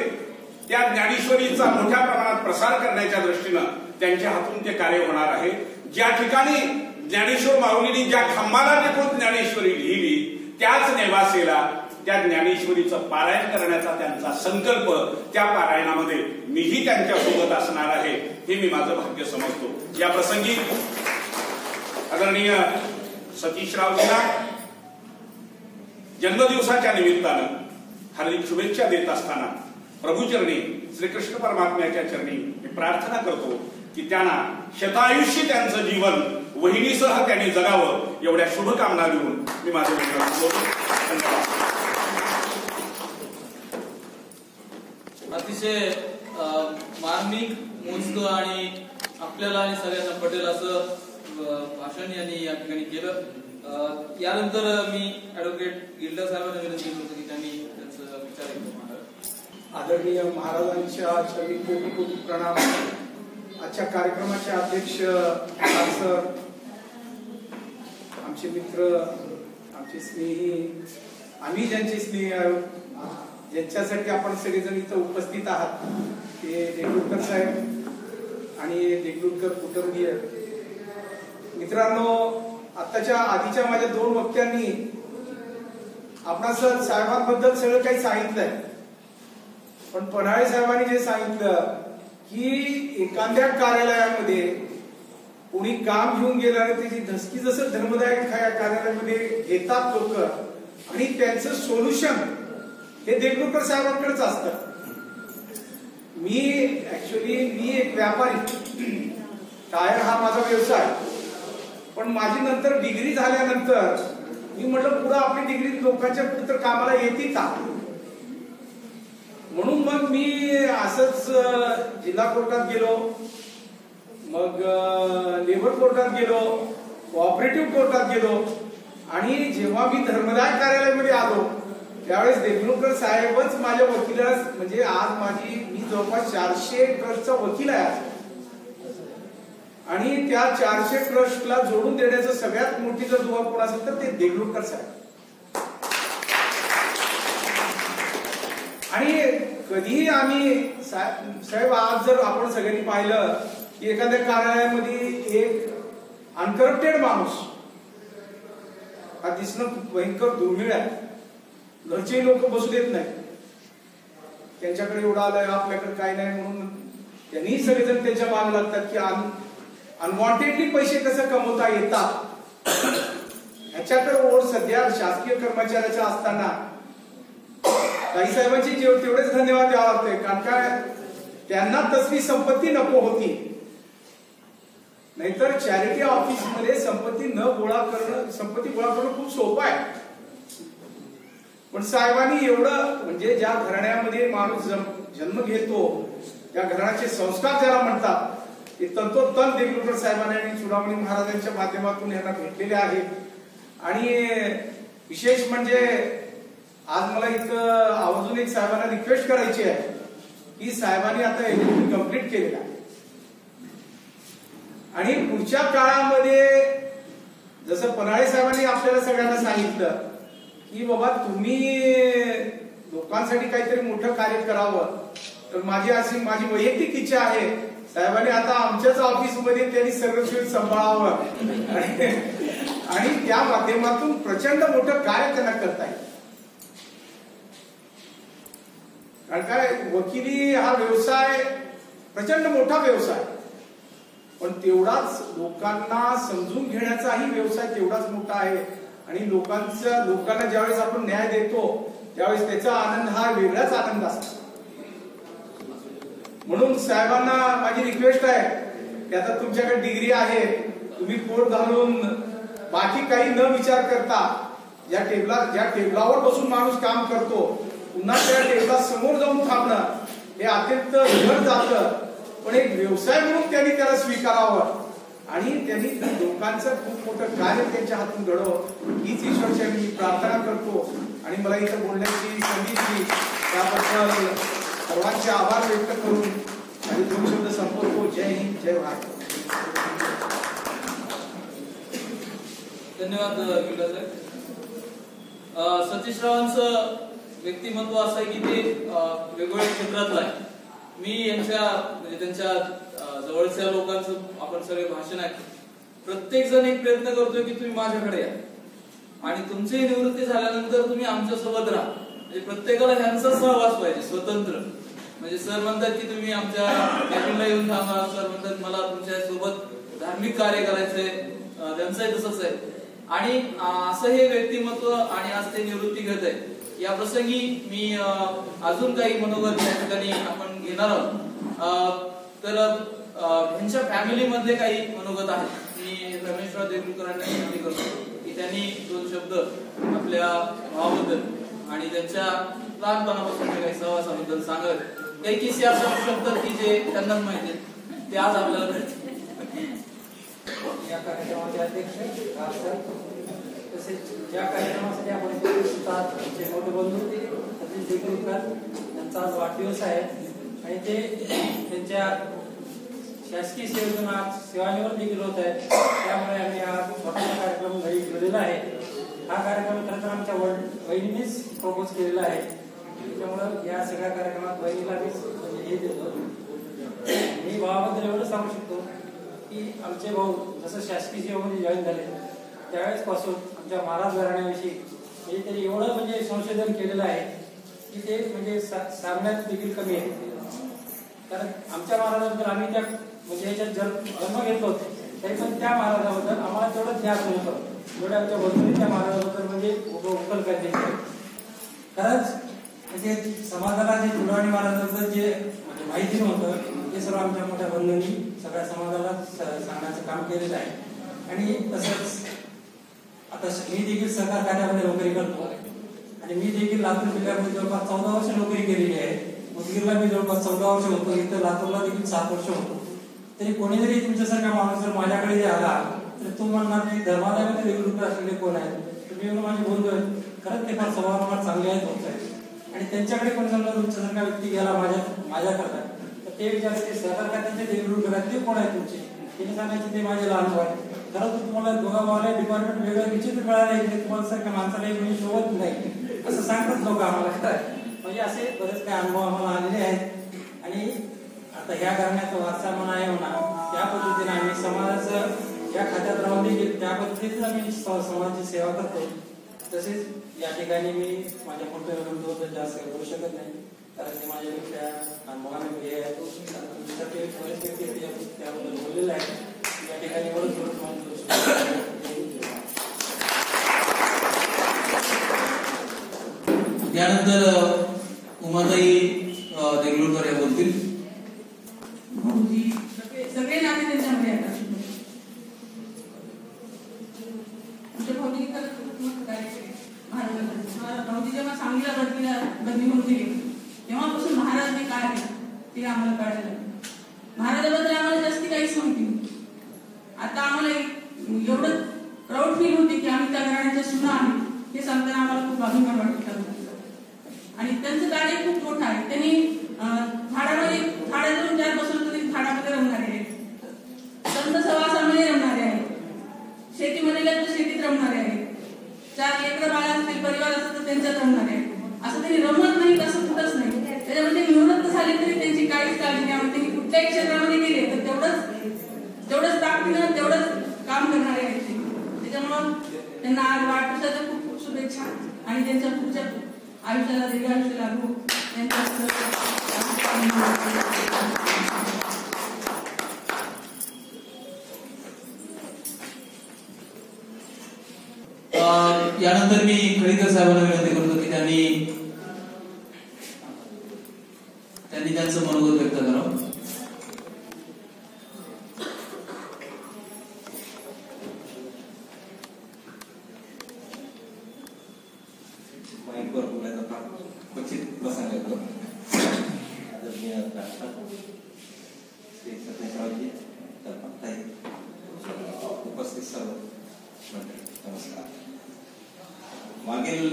त्या ज्ञानेश्वरीचा मोठ्या प्रमाणात प्रसार करण्याच्या दृष्टीनं त्यांच्या हातून ते कार्य होणार आहे. ज्या ठिकाणी ज्ञानेश्वर माऊलींनी ज्या खांबाला टेकून ज्ञानेश्वरी लिहिली त्याच नेवासेला त्या ज्ञानेश्वरीचं पारायण करण्याचा त्यांचा संकल्प, त्या पारायणामध्ये मीही त्यांच्यासोबत असणार आहे हे मी माझं भाग्य समजतो. या प्रसंगी आदरणीय सतीशरावजींना जन्मदिवसाच्या निमित्तानं हार्दिक शुभेच्छा देत असताना प्रभूचरणी श्रीकृष्ण परमात्म्याच्या चरणी मी प्रार्थना करतो की त्यांना शतायुष्य त्यांचं जीवन वहिनीसह त्यांनी जगावं एवढ्या शुभकामना देऊन मी माझं धन्यवाद. अतिशय मार्मिक, मोजकं आणि आपल्याला आणि सगळ्यांना पटेल असं भाषण यांनी या ठिकाणी केलं. यानंतर मी ऍडव्होकेट गिल्डर साहेबांना विनंती करतो की त्यांनी त्यांचं विचार मांडावे. आदरणीय महाराजांच्या चरणी कोटी कोटी प्रणाम. आजच्या कार्यक्रमाचे अध्यक्ष सर, आमचे मित्र, आमचे स्नेही, आम्ही ज्यांचे स्नेही आहोत, ज्यांच्यासाठी आपण सगळेजण इथं उपस्थित आहात ते देगलूरकर साहेब आणि देगलूरकर कुटुंबीय मित्रांनो, आताच्या आधीच्या माझ्या दोन वक्त्यांनी आपणा साहेबांबद्दल सगळं काही सांगितलंय. पण पन्हाळे साहेबांनी जे सांगितलं की एखाद्या कार्यालयामध्ये कोणी काम घेऊन गेल्याने त्याची धसकी जसं धर्मदायक कार्यालयामध्ये घेतात लोक आणि त्यांचं सोल्युशन हे देगलूरकर साहेबांकडेच असतं. मी एक व्यापारी, टायर हा माझा व्यवसाय, पण माझी नंतर डिग्री झाल्यानंतर मी म्हटलं पुढे आपली डिग्री लोकांच्या पुढे कामाला येते का, म्हणून मग मी असंच जिल्हा कोर्टात गेलो, मग लेबर कोर्टात गेलो, कोऑपरेटिव्ह कोर्टात गेलो आणि जेव्हा मी धर्मदाय कार्यालयामध्ये आलो त्यावेळेस देगलूरकर साहेबच माझ्या वकिलास, म्हणजे आज मी जवळपास 400 ट्रस्टचा वकील आहे आणि त्या 400 ट्रस्टला जोडून देण्याचं सगळ्यात मोठी जर दुवा कोण असेल तर ते देगलूरकर साहेब. आणि कधीही आम्ही साहेब आज जर आपण सगळ्यांनी पाहिलं की एखाद्या कार्यालयामध्ये एक अनकरप्टेड माणूस हा दिसणं भयंकर दुर्मिळ आहे. घरचे लोक बसू देत नाही, त्यांच्याकडे एवढं आलंय आपल्याकडे काय नाही म्हणून त्यांनी सगळेजण त्यांच्या मागे लागतात की अनवॉन्टेडली पैसे कसं कमवता येतात ह्याच्याकडे ओढ सध्या शासकीय कर्मचाऱ्याच्या असताना काही साहेबांची तेवढेच धन्यवाद द्यावा लागतोय, कारण काय त्यांना तसली संपत्ती नको होती. नाहीतर चॅरिटी ऑफिस मध्ये संपत्ती गोळा करणं खूप सोपं आहे. पण साहेबांनी एवढं, म्हणजे ज्या घराण्यामध्ये माणूस जन्म घेतो त्या घराण्याचे संस्कार ज्याला म्हणतात ते तंतोतंत देगलूरकर साहेबांनी आणि चुडामणी महाराजांच्या माध्यमातून यांना भेटलेले आहेत. आणि विशेष म्हणजे आज मला इथं आवर्जून एक साहेबांना रिक्वेस्ट करायची आहे की साहेबांनी आता एज्युकेशन कंप्लीट केलेलं आहे आणि पुढच्या काळामध्ये जसं पन्हाळे साहेबांनी आपल्याला सगळ्यांना सांगितलं की बाबा तुम्ही लोकांसाठी काहीतरी मोठं कार्य करावं, तर माझी वैयक्तिक इच्छा आहे साहेबांनी आता आमच्याच ऑफिसमध्ये त्यांनी सर्व फील्ड सांभाळावं आणि त्या माध्यमातून प्रचंड मोठं कार्य त्यांना करता येईल. कारण काय वकिली हा व्यवसाय प्रचंड मोठा व्यवसाय, पण तेवढाच लोकांना समजून घेण्याचाही व्यवसाय तेवढाच मोठा आहे. आणि लोकांना ज्यावेळेस आपण न्याय देतो त्यावेळेस त्याचा आनंद हा वेगळाच आनंद असतो. म्हणून साहेबांना माझी रिक्वेस्ट आहे की आता तुमच्याकडे डिग्री आहे, तुम्ही पोट घालून बाकी काही न विचार करता ज्या टेबलावर बसून माणूस काम करतो पुन्हा त्या टेबला समोर जाऊन थांबणं हे अत्यंत अवघड जातं. पण एक व्यवसाय म्हणून त्यांनी त्याला स्वीकारावं आणि त्यांनी लोकांचं खूप मोठं कार्य त्यांच्या हातून घडवं हीच ईश्वरची मी प्रार्थना करतो. आणि मला इथं बोलण्याची संधी दिली त्याबद्दल सर्वांचे आभार व्यक्त करून आणि 2 शब्द संपवतो. जय हिंद, जय भारत. धन्यवाद गिल्डा साहेब. सतीशरावांचं व्यक्तिमत्व असं आहे की ते वेगवेगळ्या क्षेत्रातलं आहे. मी यांच्या म्हणजे त्यांच्या जवळच्या लोकांचं आपण सगळे भाषण ऐकतो. प्रत्येक जण एक प्रयत्न करतोय की तुम्ही माझ्याकडे या आणि तुमची निवृत्ती झाल्यानंतर तुम्ही आमच्या सोबत राहा. म्हणजे प्रत्येकाला ह्यांचा सहवास पाहिजे स्वतंत्र. म्हणजे सर म्हणतात की तुम्ही आमच्या कॅबिनला येऊन थांबा, सर म्हणतात मला तुमच्या सोबत धार्मिक कार्य करायचंय, त्यांचंही तसंच आहे. आणि असं हे व्यक्तिमत्व आणि आज ते निवृत्ती घेत आहे. या प्रसंगी मी अजून काही मनोगत या ठिकाणी आपण घेणार आहोत. तर ह्यांच्या फॅमिलीमधले काही मनोगत आहेत. मी रमेशराव देगलूकरांना विनंती करतो की त्यांनी 2 शब्द आपल्या भावाबद्दल आणि त्यांच्या लहानपणापासूनच्या काही सहवासाबद्दल सांगत. काही किस्से असं असू शकतात की जे त्यांनाच माहिती आहेत, ते आज आपल्याला या कार्यक्रमाचे अध्यक्ष तसेच ज्या कार्यक्रमासाठी आपण आमचे मोठे बंधू सतीश देगलूरकर यांचा आज वाढदिवस आहे आणि ते त्यांच्या शासकीय सेवेतून आज सेवानिवृत्त देखील होत आहे. त्यामुळे आम्ही हा छोटासा कार्यक्रम घरी ठेवलेला आहे. हा कार्यक्रम खरं तर आमच्या वहिनीनेच प्रपोज केलेला आहे. त्यामुळं या सगळ्या कार्यक्रमात वहिनीला मी हे देतो. मी भावाबद्दल एवढं सांगू शकतो की आमचे भाऊ जसं शासकीय सेवेमध्ये जॉईन झाले त्यावेळेस पासून आमच्या महाराज घराण्याविषयी म्हणजे त्यांनी एवढं म्हणजे संशोधन केलेलं आहे की ते म्हणजे सांगण्यात देखील कमी आहे. कारण आमच्या महाराजांबद्दल आम्ही त्या म्हणजे याच्यात जन्म घेतलो तरी पण त्या महाराजाबद्दल आम्हाला तेवढं ज्ञान नव्हतं जेवढे आमच्या बंधूंनी त्या महाराजाबद्दल म्हणजे उकल करते. खरंच म्हणजे समाजाला जे तुळाणी महाराजांबद्दल जे म्हणजे माहिती नव्हतं ते सर्व आमच्या मोठ्या बंधूंनी सगळ्या समाजाला सांगण्याचं काम केलेलं आहे. आणि तसंच आता मी देखील सहकार कार्यामध्ये नोकरी करतो आणि मी देखील लातूर जिल्ह्यामध्ये जवळपास 14 वर्ष नोकरी केलेली आहे. उदगीरला मी जवळपास 14 वर्ष होतो, इथं लातूरला देखील 7 वर्ष होतो. तरी कोणी जरी तुमच्यासारखा माणूस जर माझ्याकडे जे आला तर तू म्हणणार नाही धर्मादायामध्ये देगलूरकर असलेले कोण आहेत. तुम्ही माझे बंधू आहेत, खरंच ते फार स्वभावाला चांगले आहेत तुमचे. आणि त्यांच्याकडे कोणी समजा तुमच्यासारखा व्यक्ती गेला माझ्याकरता तर ते विचारले ते सहकार खात्याचे देगलूरकर आहेत ते कोण आहेत तुमचे. ते सांगायचे ते माझे लहान भाऊ आहेत. खरं तर तुम्हाला दोघा भावाला डिपार्टमेंट वेगळं विचित्र मिळालं की तुम्हाला सारख्या माणसाला कोणी शोभत नाही असं सांगतात लोक आम्हाला. म्हणजे असे बरेच काही अनुभव आम्हाला आलेले आहेत. आणि आता ह्या घराण्याचा वारसा म्हणा आहे म्हणा त्या पद्धतीने आम्ही समाजाचं या खात्यात राहून देखील त्या पद्धतीनेच आम्ही समाजाची सेवा करतो. तसेच या ठिकाणी मी माझ्या मोठ्या बंधूबद्दल जास्त करू शकत नाही कारण ते माझ्यापेक्षा अनुभवाने हे त्याबद्दल बोललेलं आहे. या ठिकाणी त्यानंतर उमाताई देगलूरकर या बोलतील. सगळे नाते त्यांच्यामध्ये येतात. आमच्या भाऊजी भाऊजी जेव्हा सांगलीला बदली म्हणून दिली तेव्हापासून महाराजने काय आहे ते आम्हाला कळायला. महाराजाबद्दल आम्हाला जास्ती काहीच माहिती नव्हती. आता आम्हाला एवढं प्राऊड फील होते की आम्ही त्या घराण्याच्या सुना आम्ही हे सांगताना आम्हाला खूप अभिमान वाटत. आणि त्यांचं कार्य खूप मोठं आहे. त्यांनी थाड्यातून 4 बसून तरी थाड्यामध्ये रमणारे आहेत, संत सहवासामध्ये रमणारे आहेत, शेतीमध्ये गेलं तर शेतीत रमणारे आहेत, 4 लेकरं बाळ असतील परिवार असतं तर त्यांच्यात रमणारे आहेत. असं त्यांनी रमत नाही असं कुठंच नाही. त्याच्यामध्ये निवृत्त झाले तरी त्यांची काहीच काळजी नाही. त्यांनी कुठल्याही क्षेत्रामध्ये गेले तर तेवढंच ताकदीनं तेवढंच काम करणारे आहेत ते. त्याच्यामुळं त्यांना आज वाढदिवसाच्या खूप खूप शुभेच्छा आणि त्यांच्या पुढच्या आयुष्याला दीर्घ आयुष्य लागू यानंतर मी खडीकर साहेबांना विनंती करतो की त्यांनी त्यांचं मनोगत व्यक्त करावं. माईकवर बोलायचा फार क्वचित प्रसंग येतो. श्री सतीशरावजी, ताई, उपस्थित सर्व मंडळी, नमस्कार. मागील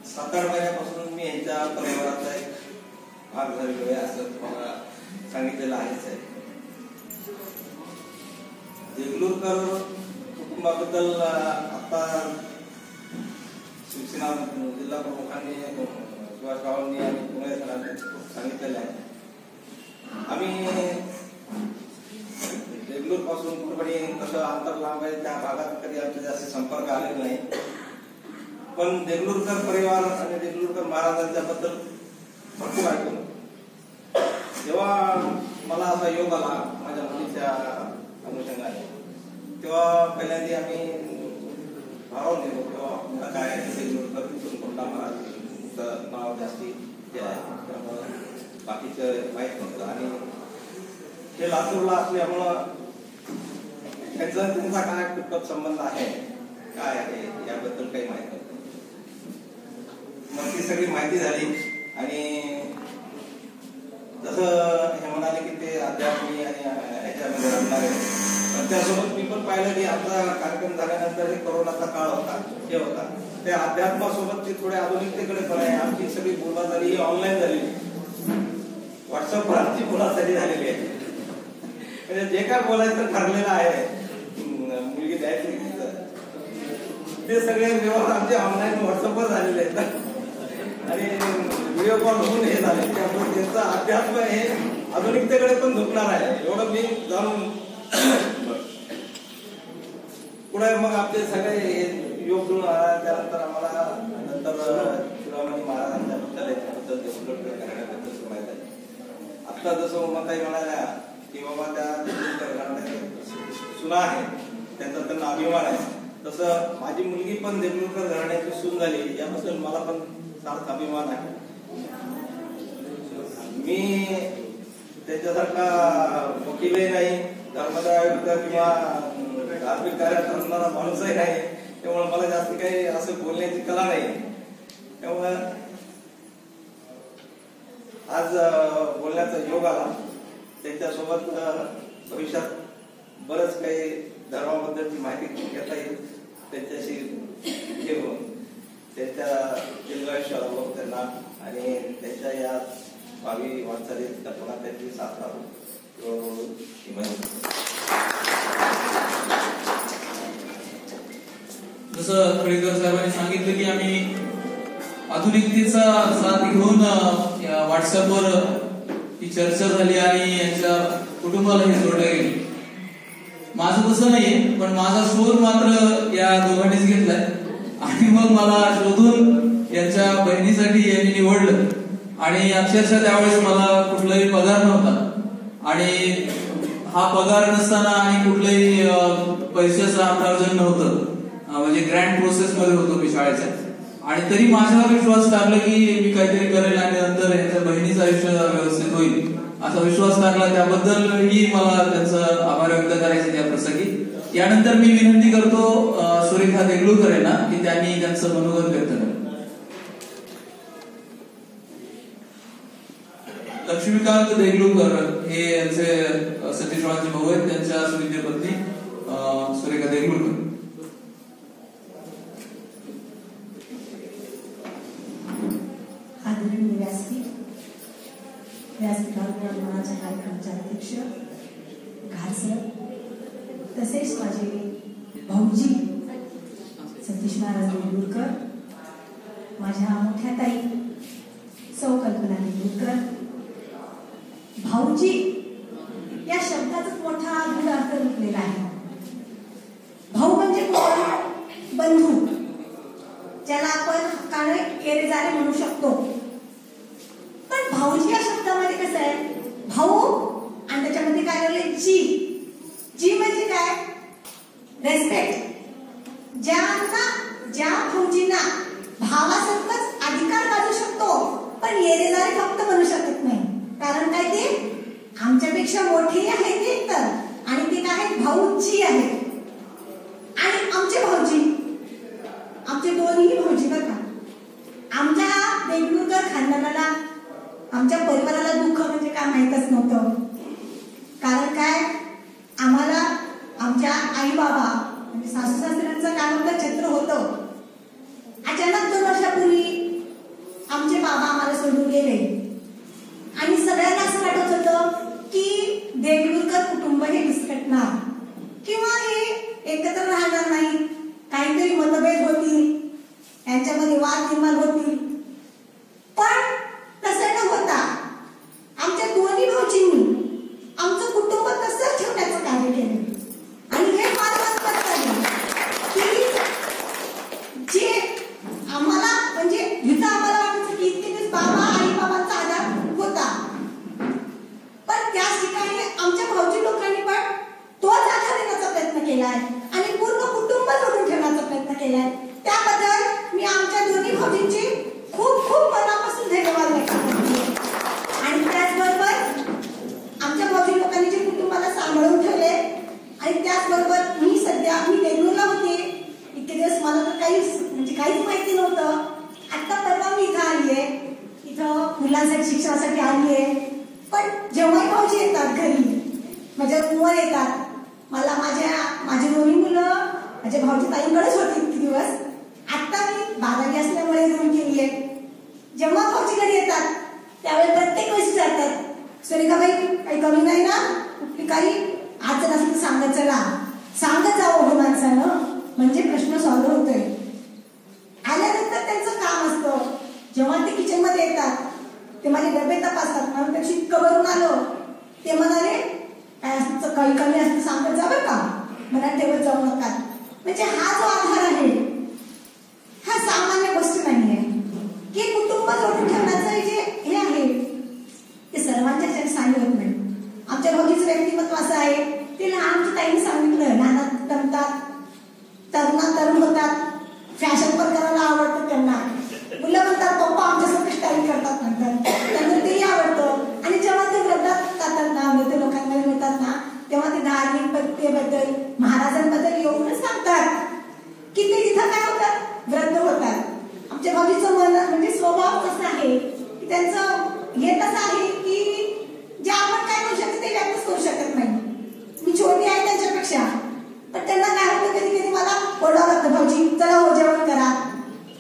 7-8 महिन्यापासून मी यांच्या परिवाराचा एक भाग झालेलो आहे असं तुम्हाला सांगितलेलं आहेच आहे. देगलूरकर कुटुंबाबद्दल आता शिवसेना जिल्हा प्रमुखांनी सुभाषरावांनी आणि पुणे सांगितलेलं आहे. आम्ही देगलूर पासून पूर्णपणे कसं अंतर लांब आहे त्या भागात कधी आमचे जास्त संपर्क आलेला नाही, पण देगलूरकर परिवार आणि देगलूरकर महाराजांच्या बद्दल भरपूर ऐकून जेव्हा मला असा योग आला माझ्या मुलीच्या अनुषंगाने, तेव्हा पहिल्यांदा आम्ही भारावून गेलो. तेव्हा मला काय देगलूरकर कोणता महाराज नाव जास्ती जे आहे त्यामुळं बाकीचं माहीत नव्हतं. आणि हे लातूरला असल्यामुळं त्यांचा काय कुटुंब संबंध आहे काय आहे याबद्दल काही माहित नव्हतं. मग ती सगळी माहिती झाली आणि जसं हे म्हणाले की ते अध्यात्मी आणि ह्याच्यामध्ये राहणार आहे, पण त्यासोबत मी पण पाहिलं की आमचा कार्यक्रम झाल्यानंतर हे कोरोनाचा काळ होता, हे होता, त्या अध्यात्मासोबत ते थोडे आधुनिकतेकडे पण आहे. आमची सगळी बोलबाजारी ही ऑनलाईन झालेली, व्हॉट्सअपवर आमची बोलाचाली झालेली आहे. म्हणजे जे काय बोलायचं ठरलेलं आहे मुलगी द्यायची ते सगळे व्यवहार आमचे ऑनलाईन व्हॉट्सअपवर झालेले आहेत आणि व्हिडिओ कॉल होऊन हे झाले. त्यामुळे त्यांचा अध्यात्म हे आधुनिकतेकडे पण झुकणार आहे एवढं मी जाणून पुढे मग आपले सगळे योग जुळून आला. त्यानंतर आम्हाला नंतर शिरोमणी महाराजांच्या बद्दल करण्याबद्दल माहित आहे. आता जसं उमाताई म्हणाल्या की बाबा त्या सुना आहे त्यांचा त्यांना अभिमान आहे, तसं माझी मुलगी पण देगलूरकर घराण्याची सून झाली याबद्दल मला पण सार्थ अभिमान आहे. मी त्याच्यासारखा वकीलही नाही, धर्मदाय आयुक्त किंवा धार्मिक कार्य करणारा माणूसही नाही, त्यामुळे मला जास्त काही असं बोलण्याची कला नाही. त्यामुळे आज बोलण्याचा योग आला. त्यांच्यासोबत भविष्यात बरंच काही धर्माबद्दलची माहिती घेता येईल. त्यांच्याशी घेऊन त्यांच्या दीर्घायुष्याला त्यांना आणि त्यांच्या या भावी वाटचालीत कल्पना त्यांची साथ लावून जसं खळीकर साहेबांनी सांगितलं की आम्ही आधुनिकतेचा साथ घेऊन या व्हॉट्सअपवर ही चर्चा झाली आणि यांच्या कुटुंबालाही जोडले गेले. माझं तसं नाहीये, पण माझा शोध मात्र या दोघांनीच घेतलाय आणि मग मला शोधून यांच्या बहिणीसाठी यांनी निवडलं. आणि अक्षरशः त्यावेळेस मला कुठलाही पगार नव्हता आणि हा पगार नसताना आणि कुठलंही पैशाचं अर्थार्जन नव्हतं, म्हणजे ग्रँड प्रोसेस मध्ये होतो मी शाळेच्या, आणि तरी माझ्यावर विश्वास टाकला की मी काहीतरी करेल आणि नंतर यांच्या बहिणीचं आयुष्य व्यवस्थित होईल असा विश्वास टाकला. त्याबद्दलही मला त्यांचं आभार व्यक्त करायचे त्या प्रसंगी. यानंतर मी विनंती करतो सुरेखा देगलूरकर यांना की त्यांनी त्यांचं मनोगत व्यक्त करावं. लक्ष्मीकांत देगलूरकर हे यांचे सतीशरावांचे भाऊ आहेत, त्यांच्या सुविद्य पत्नी सुरेखा देगलूरकर. आदरणीय व्यासपीठावर मनाच्या कार्यक्रमाचे अध्यक्ष घारसर, तसेच माझे भाऊजी सतीश महाराज देगलूरकर, माझ्या मोठ्या ताई सौ कल्पना देगलूरकर. भाऊजी या शब्दाचा मोठा गूढ अर्थ लुटलेला आहे. भाऊ म्हणजे कोण? बंधू, ज्याला आपण हक्काने एरेजारे म्हणू शकतो. पण भाऊजी या शब्दामध्ये कसं आहे, भाऊ आणि त्याच्यामध्ये काय झाले जी. जी म्हणजे काय? रेस्पेक्ट. ज्या भाऊजींना भावासारखंच अधिकार गाजू शकतो, पण एरेजारे फक्त म्हणू शकत नाही. कारण काय, ते आमच्यापेक्षा मोठे आहेत ते तर, आणि ते काय भाऊजी आहेत. आणि आमचे भाऊजी, आमचे दोन्ही भाऊजी बरं का, आमच्या देगलूरकर खानदानाला, आमच्या परिवाराला दुःख म्हणजे काय माहीतच नव्हतं. का भेटणार किंवा हे एकत्र राहणार नाही, काहीतरी मतभेद होतील, यांच्यामध्ये वाद निर्माण होतील. पण तसं न होता आमच्या दोन्ही भाऊजींनी आमचं कुटुंब तसंच ठेवण्याचं कार्य केलं. आणि हे फार महत्त्वाचं आहे की जे आम्हाला म्हणजे जिथं आम्हाला वाटायचं की इतके दिवस बाबा आई बाबांचा आधार होता, पण त्याच ठिकाणी आमच्या भाऊजी लोकांनी पण तोच आधार देण्याचा प्रयत्न केलाय आणि पूर्ण कुटुंब जोडून ठेवण्याचा प्रयत्न केलाय. त्याबद्दल मी आमच्या दोन्ही भाऊजींची खूप खूप मनापासून धन्यवाद व्यक्त करते. आणि त्याचबरोबर आमच्या भाऊजी लोकांनी जे कुटुंबाला सांभाळून ठेवले आणि त्याचबरोबर मी देगलूरला होते इतके दिवस, मला तर काहीच माहिती नव्हतं. आता परवा मी इथं आलीये, इथं मुलांसाठी शिक्षणासाठी आलीये. पण जेव्हाही भाऊजी येतात घरी माझ्या रूमवर येतात, मला माझी दोन्ही मुलं माझ्या भाऊजी ताईंकडेच होती इतके दिवस. आता मी 12वी असल्यामुळे रूम केली आहे. जेव्हा भाऊजी घरी येतात त्यावेळेस प्रत्येक वेळेस जातात, सुरेखाबाई काही कमी नाही ना, कुठली काही अडचण असली तर सांगत जावं हो माणसानं, म्हणजे प्रश्न सॉल्व्ह होतोय. आल्यानंतर त्यांचं काम असतं, जेव्हा ते किचन मध्ये येतात ते माझे डबे तपासतात. म्हणून त्याची इतकं भरून आलो, ते म्हणाले काय असतं काही कमी असतं सांगत जा बरं का, मनात ठेवत जाऊ नका. म्हणजे हा जो आधार आहे हा सामान्य गोष्ट नाही आहे की कुटुंब जोडून ठेवण्याचं जे हे आहे ते सर्वांच्या ह्याच्याने सांगत नाही. आमच्या भाऊजीचं व्यक्तिमत्व असं आहे, ते लहानच्या ताईने सांगितलं, लहानात जमतात, तरुणात तरुण होतात, फॅशन पण करायला आवडतं त्यांना. मुलं म्हणतात पप्पा आमच्यासारखं स्टाईल करतात म्हणतात, त्यांना तेही आवडतं. आणि जेव्हा ते व्रतात जातात ना, मृत लोकांमध्ये मिळतात ना, तेव्हा ते धार्मिक पद्धतीबद्दल महाराजांबद्दल येऊनच सांगतात की ते तिथं काय होतात, व्रत होतात. आमच्या भाऊजीचं मन म्हणजे स्वभाव कसा आहे की त्यांचं हे तसं आहे की जे आपण काय करू शकतो ते व्यक्तच करू शकत नाही. मी छोटी आहे त्यांच्यापेक्षा, पण त्यांना काय होतं कधी कधी मला ओरडावं लागतं, भाऊजी चला हो जेवण करा.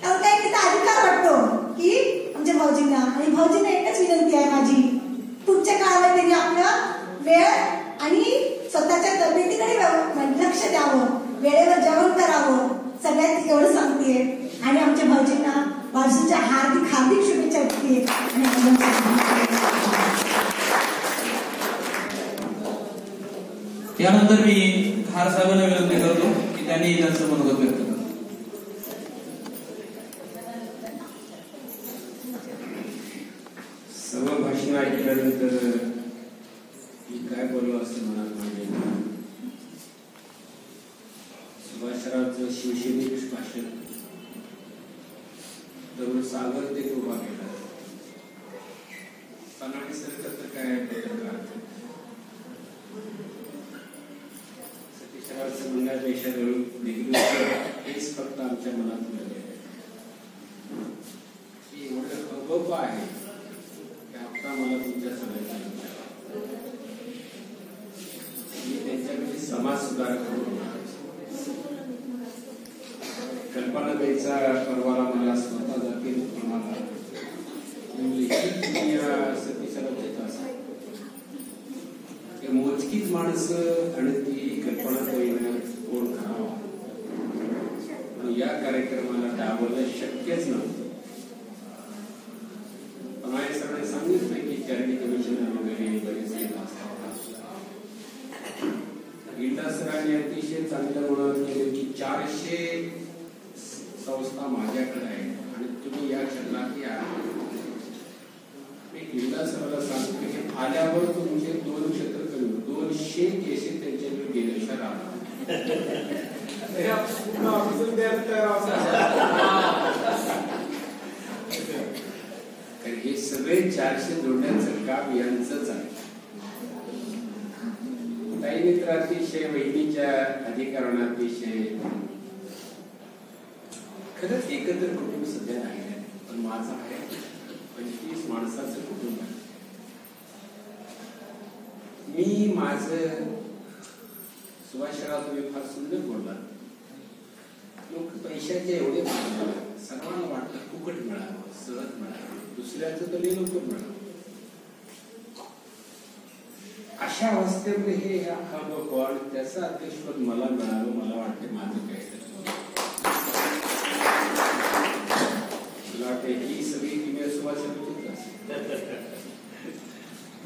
कारण काही तिथं अधिकार वाटतो की आमच्या भाऊजींना. आणि भाऊजींना एकच विनंती आहे माझी, पुढच्या काळामध्ये त्यांनी आपलं वेळ आणि स्वतःच्या तब्येतीकडे लक्ष द्यावं, वेळेवर जेवण करावं, सगळ्यात एवढं सांगतेय. आणि आमच्या भाऊजींना वाढदिवसाच्या हार्दिक शुभेच्छा देते. यानंतर मी खार साहेबांना विनंती करतो की त्यांनी त्यांचं मनोगत व्यक्त करावं. सर्व भाषण ऐकल्यानंतर मी काय बोललो असं मनात मांडले. सुभाषरावचं शिवसैनिक भाषण जवळ सागर ते उभा केला. सनाडी सरकार काय सतीशरावचं म्हणण्यापेक्षा हेच फक्त आमच्या मनात मिळाले की एवढं अभव आहे की आता मला तुमच्या सगळ्यांना मी त्यांच्याकडे समाज सुधार करून कल्पना द्यायचा परवाला मला स्वतः जातील प्रमाणात मोजकीच माणसं आणि ती कल्पना देणं कोण करावं. या कार्यक्रमाला डावलं शक्यच नव्हतं. माझ्या सगळ्यांनी सांगितलं की चॅरिटी कमिशनर वगैरे बरेचसे गीता सरांनी अतिशय चांगलं म्हणत केले की 400 संस्था माझ्याकडे आहे आणि तुम्ही या क्षणात या. मी गीता सराला सांगतो की आल्यावर तुमचे 2 क्षेत्र कमी 200 केसेस त्यांच्याकडे गेल्याशिवाय राहणार. हे सगळे 400 जोडण्याचं काम यांचंच आहे. काही मित्र अतिशय वहिनीच्या अधिकारांना अतिशय खरंच एकत्र कुटुंब सध्या नाही आहे, पण माझं आहे 25 माणसाचं कुटुंब आहे. मी माझं सुभाषराव तुम्ही फार सुंदर बोलला. लोक पैशाचे एवढे सर्वांना वाटतं फुकट मिळावं, सहज मिळावं, दुसऱ्याचं तर लवकर मिळावं. अशा अशा अवस्थेमध्ये हे पण त्याचं अध्यक्षपद मला मिळालं. मला वाटते माझं काय मला वाटते ही सगळी किमया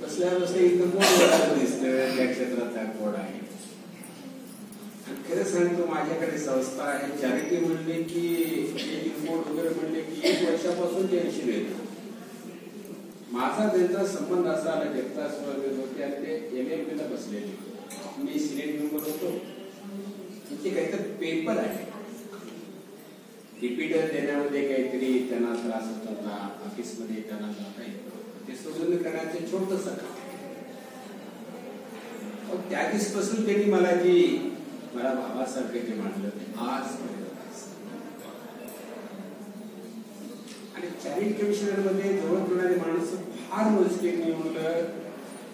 बसल्या बसल्या इथं कोण दिसतं त्या क्षेत्राचा कोड आहे. खरं सांगतो माझ्याकडे संस्था आहे चॅरिटी म्हणले की रिपोर्ट वगैरे म्हणले की 1 वर्षापासून टेन्शन येतं. माझा त्यांचा संबंध असा आला जगताप स्पर्धेत होते आणि ते LLB ला बसलेले. मी सिनेट मेंबर होतो. तिथे काहीतरी पेपर आहे रिपीटर देण्यामध्ये काहीतरी त्यांना त्रास होत होता. ऑफिसमध्ये त्यांना जाता येतं ते सोडून करण्याचं छोटस काम. त्या दिवसपासून त्यांनी मला भावासारखं जे मांडलं आज आणि चॅरिटी कमिशनर मध्ये जवळ करणारी माणसं फार मोजके. मी म्हणलं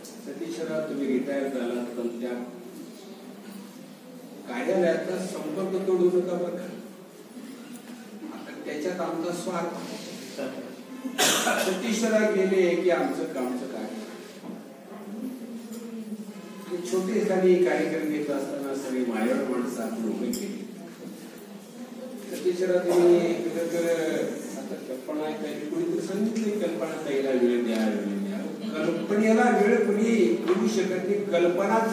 सतीशराव तुम्ही रिटायर झालात पण त्या कार्यालयाचा संपर्क तोडू नका बरं का. आता त्याच्यात आमचा स्वार्थ. सतीशराव गेले की आमचं कामचं काय. छोटे एखादी कार्यक्रम घेत असताना सगळी मायावर माणसं आपण उभे केली. सतीशराव तुम्ही आता कल्पना काही कुणीतरी सांगितली कल्पना ताईला वेळ द्या वेळ द्या. कल्पनेला वेळ कुणी देऊ शकत नाही. कल्पनाच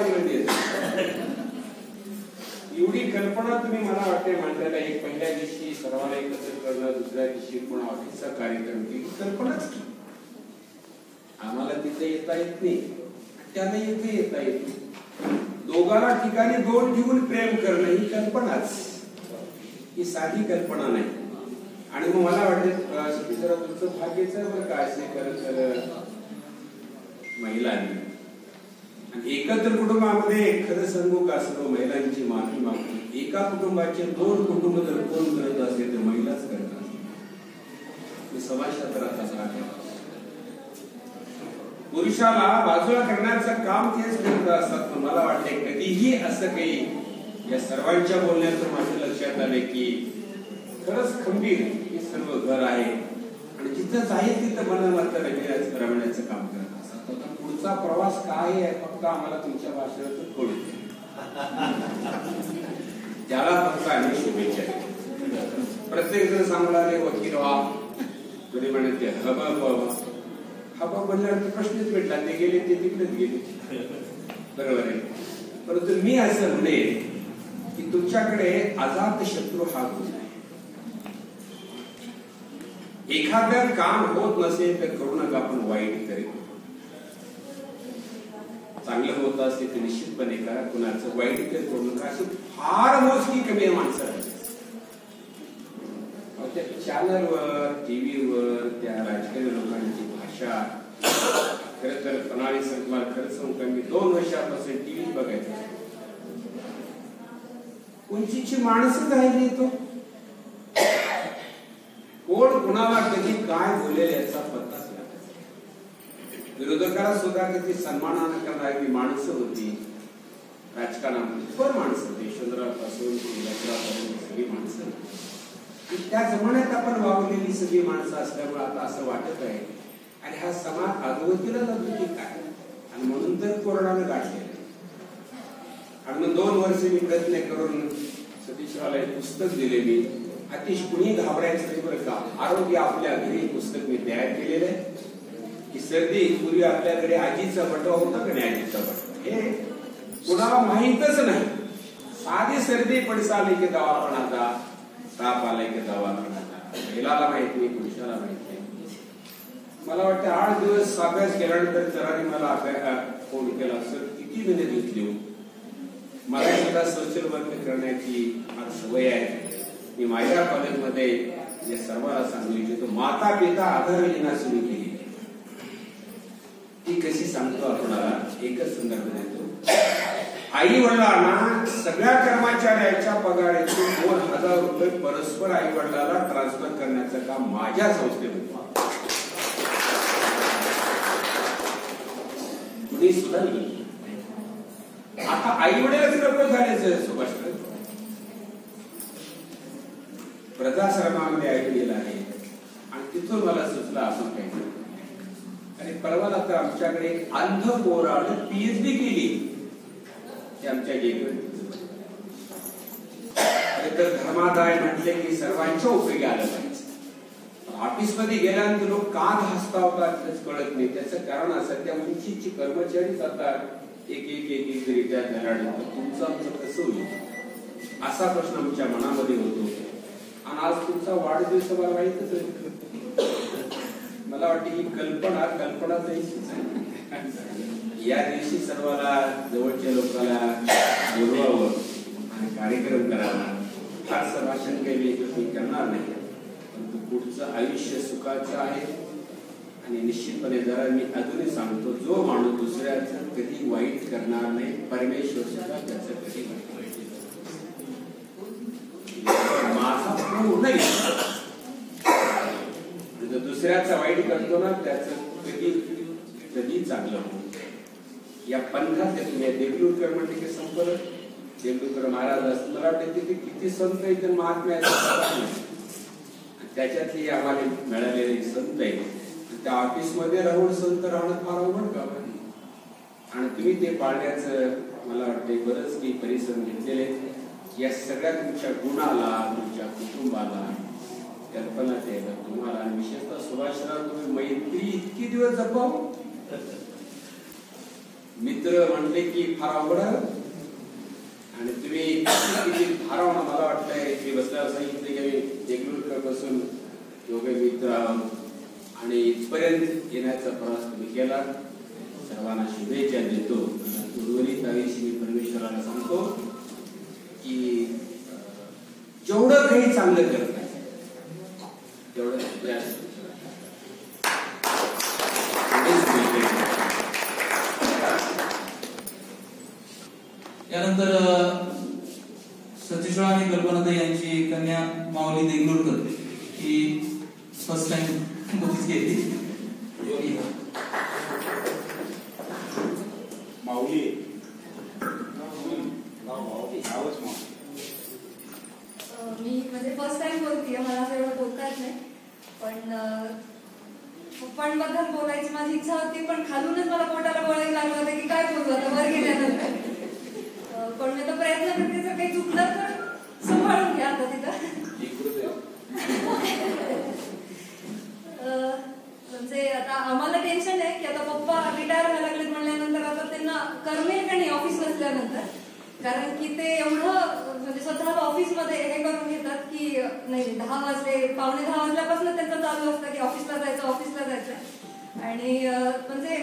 वेळ देत. एवढी कल्पना तुम्ही मला वाटते मांडायला एक पहिल्या दिवशी सर्वांना एकत्र करणं दुसऱ्या दिवशी पुन्हा ऑफिसचा कार्यक्रम केली कल्पनाच की. आम्हाला तिथे येता येत नाही त्यांना इथे येता येत नाही. दोघांना ठिकाणी 2 ठेवून प्रेम करणं ही कल्पनाच. ही साधी कल्पना नाही. आणि मग मला वाटते तुमचं भाग्यच बरं काय असे करत महिलांनी आणि एकत्र कुटुंबामध्ये खरं सांगू का सर्व महिलांची माफी मागतो. एका कुटुंबाचे 2 कुटुंब जर कोण करत असेल तर महिलाच करतात. मी समाजशास्त्राचा आहे. पुरुषाला बाजूला करण्याचं काम तेच करत असतात. मला वाटते कधीही असं काही या सर्वांच्या बोलण्याचं माझ्या लक्षात आले की खरंच खंबीर हे सर्व घर आहे आणि जिथं जाईल तिथं मला मात्र रमण्याचं काम करत असतात. आता पुढचा प्रवास काय आहे फक्त आम्हाला तुमच्या भाषेतून कळू त्याला फक्त आम्ही शुभेच्छा देतो. प्रत्येक जण सांगला वकील व्हा कधी म्हणते हबा म्हणल्यानंतर प्रश्नच भेटला. ते गेले ते तिकडेच गेले बरोबर आहे. परंतु मी असं म्हणेन की तुमच्याकडे अजात शत्रू हा गुण आहे. एखादं काम होत नसेल तर करू नका आपण वाईट करेल. चांगलं होत असेल तर निश्चितपणे करा. कुणाचं वाईट तर करू नका. अशी फार मोजकी कमी आहे माणसं. त्या चॅनलवर टीव्हीवर त्या राजकीय लोकांची भाषा खरं तर प्रणाली सरकार खरं सांगू का मी 2 वर्षापासून टीव्ही बघायचं. उंचीची माणसं राहिली तो कोण कुणाला कधी काय बोलेल याचा पत्ताच नाही. विरोधकाला सुद्धा कधी सन्मानानं करणारी माणसं होती राजकारणामध्ये. कोण माणसं होती यशवंतराव पासून सगळी माणसं. त्या जमान्यात आपण वागलेली सगळी माणसं असल्यामुळे आता असं वाटत आहे आणि हा समाज अधोगतीला जातो की काय. आणि म्हणून तर कोरोनानं गाठले. आणि मग 2 वर्ष मी प्रयत्न करून सतीशरावला एक पुस्तक दिले. मी अतिश कुणी घाबरायचं नाही बरं का. आरोग्य आपल्या घरी पुस्तक मी तयार केलेलं आहे की सर्दी पूर्वी आपल्याकडे आजीचा बटवा होता का नाही आजीचा बटवा हे कुणाला माहीतच नाही. साधी सर्दी पडसाली की दवाखाना ताप आलाय की दवाखाना महिलाला माहित नाही पुरुषाला माहित नाही. मला वाटतं 8 दिवस अभ्यास केल्यानंतर जराने मला फोन केला सर किती महिने घेतली. मला सुद्धा सोशल वर्क करण्याची सवय आहे. मी माझ्या कॉलेजमध्ये या सर्वांना सांगू इच्छितो माता पिता आधार योजना सुरू केली. ती कशी सांगतो आपल्याला एकच संदर्भ देतो. आई वडिलांना सगळ्या कर्मचाऱ्यांच्या पगारातून 2000 रुपये परस्पर आई वडिलांना ट्रान्सफर करण्याचं काम माझ्या संस्थेमध्ये कुणी सुद्धा नाही. आता आई वडीलच नको झाल्याचं सुभाष वृद्धाश्रमामध्ये ऐकलेलं आहे आणि तिथून मला सुचलं आपण काही आणि परवा आता आमच्याकडे अंध पोरानं PhD केली ते आमच्या गेटवर. तर धर्मादाय म्हटले की सर्वांच्या उपयोगी आलं पाहिजे. ऑफिसमध्ये गेल्यानंतर लोक का हसतावतात तेच कळत नाही. त्याचं कारण असं त्या उंचीची कर्मचारीच आता एक एक एक एक रिटायर झाल्यानंतर तुमचं आमचं कसं होईल असा प्रश्न आमच्या मनामध्ये होतो. आणि आज तुमचा वाढदिवस मला माहितच आहे. मला वाटते ही कल्पना तशीच आहे. या दिवशी सर्वांना जवळच्या लोकांना बोलवावं आणि कार्यक्रम करावा. फारसं भाषण काही मी करणार नाही, परंतु पुढचं आयुष्य सुखाचं आहे. आणि निश्चितपणे जरा मी अजूनही सांगतो, जो माणूस दुसऱ्याचं कधी वाईट करणार नाही, परमेश्वर सुद्धा त्याचं कधी वाईट माझा पूर्ण जो दुसऱ्याचा वाईट करतो ना त्याचं कधी चांगलं होतं. या पंथात तुम्ही देगलूरकर म्हणजे की संपर्क देगलूरकर महाराज असं मला वाटतं तिथे किती संत आहेत महात्मा आहेत. त्याच्यातली आम्हाला मिळालेले संत आहेत. त्या ऑफिसमध्ये राहून संत राहणं फार अवघड काम आहे. आणि तुम्ही ते पाळण्याचं मला वाटते बरंच काही परिश्रम घेतलेले. या सगळ्या तुमच्या गुणाला, तुमच्या कुटुंबाला, कल्पना द्यायला तुम्हाला आणि विशेषतः सुभाषराव तुम्ही मैत्री इतकी दिवस जपाव. मित्र म्हणले की फार अवघड आणि तुम्ही किती भारावणं मला वाटतंय की बसल्यावर सांगितले की देगलूरकर पासून दोघे मित्र आहोत आणि इथपर्यंत येण्याचा प्रवास तुम्ही केला. सर्वांना शुभेच्छा देतो. उर्वरित आयुष्य मी परमेश्वराला सांगतो की जेवढं काही चांगलं करत आहे तेवढं यानंतर सतीश आणि कल्पनाताई यांची कन्या माऊली देगलूरकर ही फर्स्ट टाइम बघीच घेतली. माऊली मी म्हणजे फर्स्ट टाइम बोलतीये, मला असं एवढं बोलता येत नाही. पण पप्पांबद्दल बोलायची माझी इच्छा होती, पण खालूनच मला पोटाला बोलायला लागलं होतं की काय बोलू आता वर गेल्यानंतर. पण मी तर प्रयत्न करते, जर काही चुकलं तर सांभाळून घ्या आता तिथं. म्हणजे आता आम्हाला टेन्शन आहे की आता पप्पा रिटायर व्हायला लागलेत म्हणल्यानंतर आता त्यांना करमेल का नाही ऑफिस नसल्यानंतर. कारण की ते एवढं म्हणजे स्वतःला ऑफिसमध्ये हे करून घेतात की नाही 10 वाजले, पावणे 10 वाजल्यापासून त्यांचं चालू असतं की ऑफिसला जायचं. आणि म्हणजे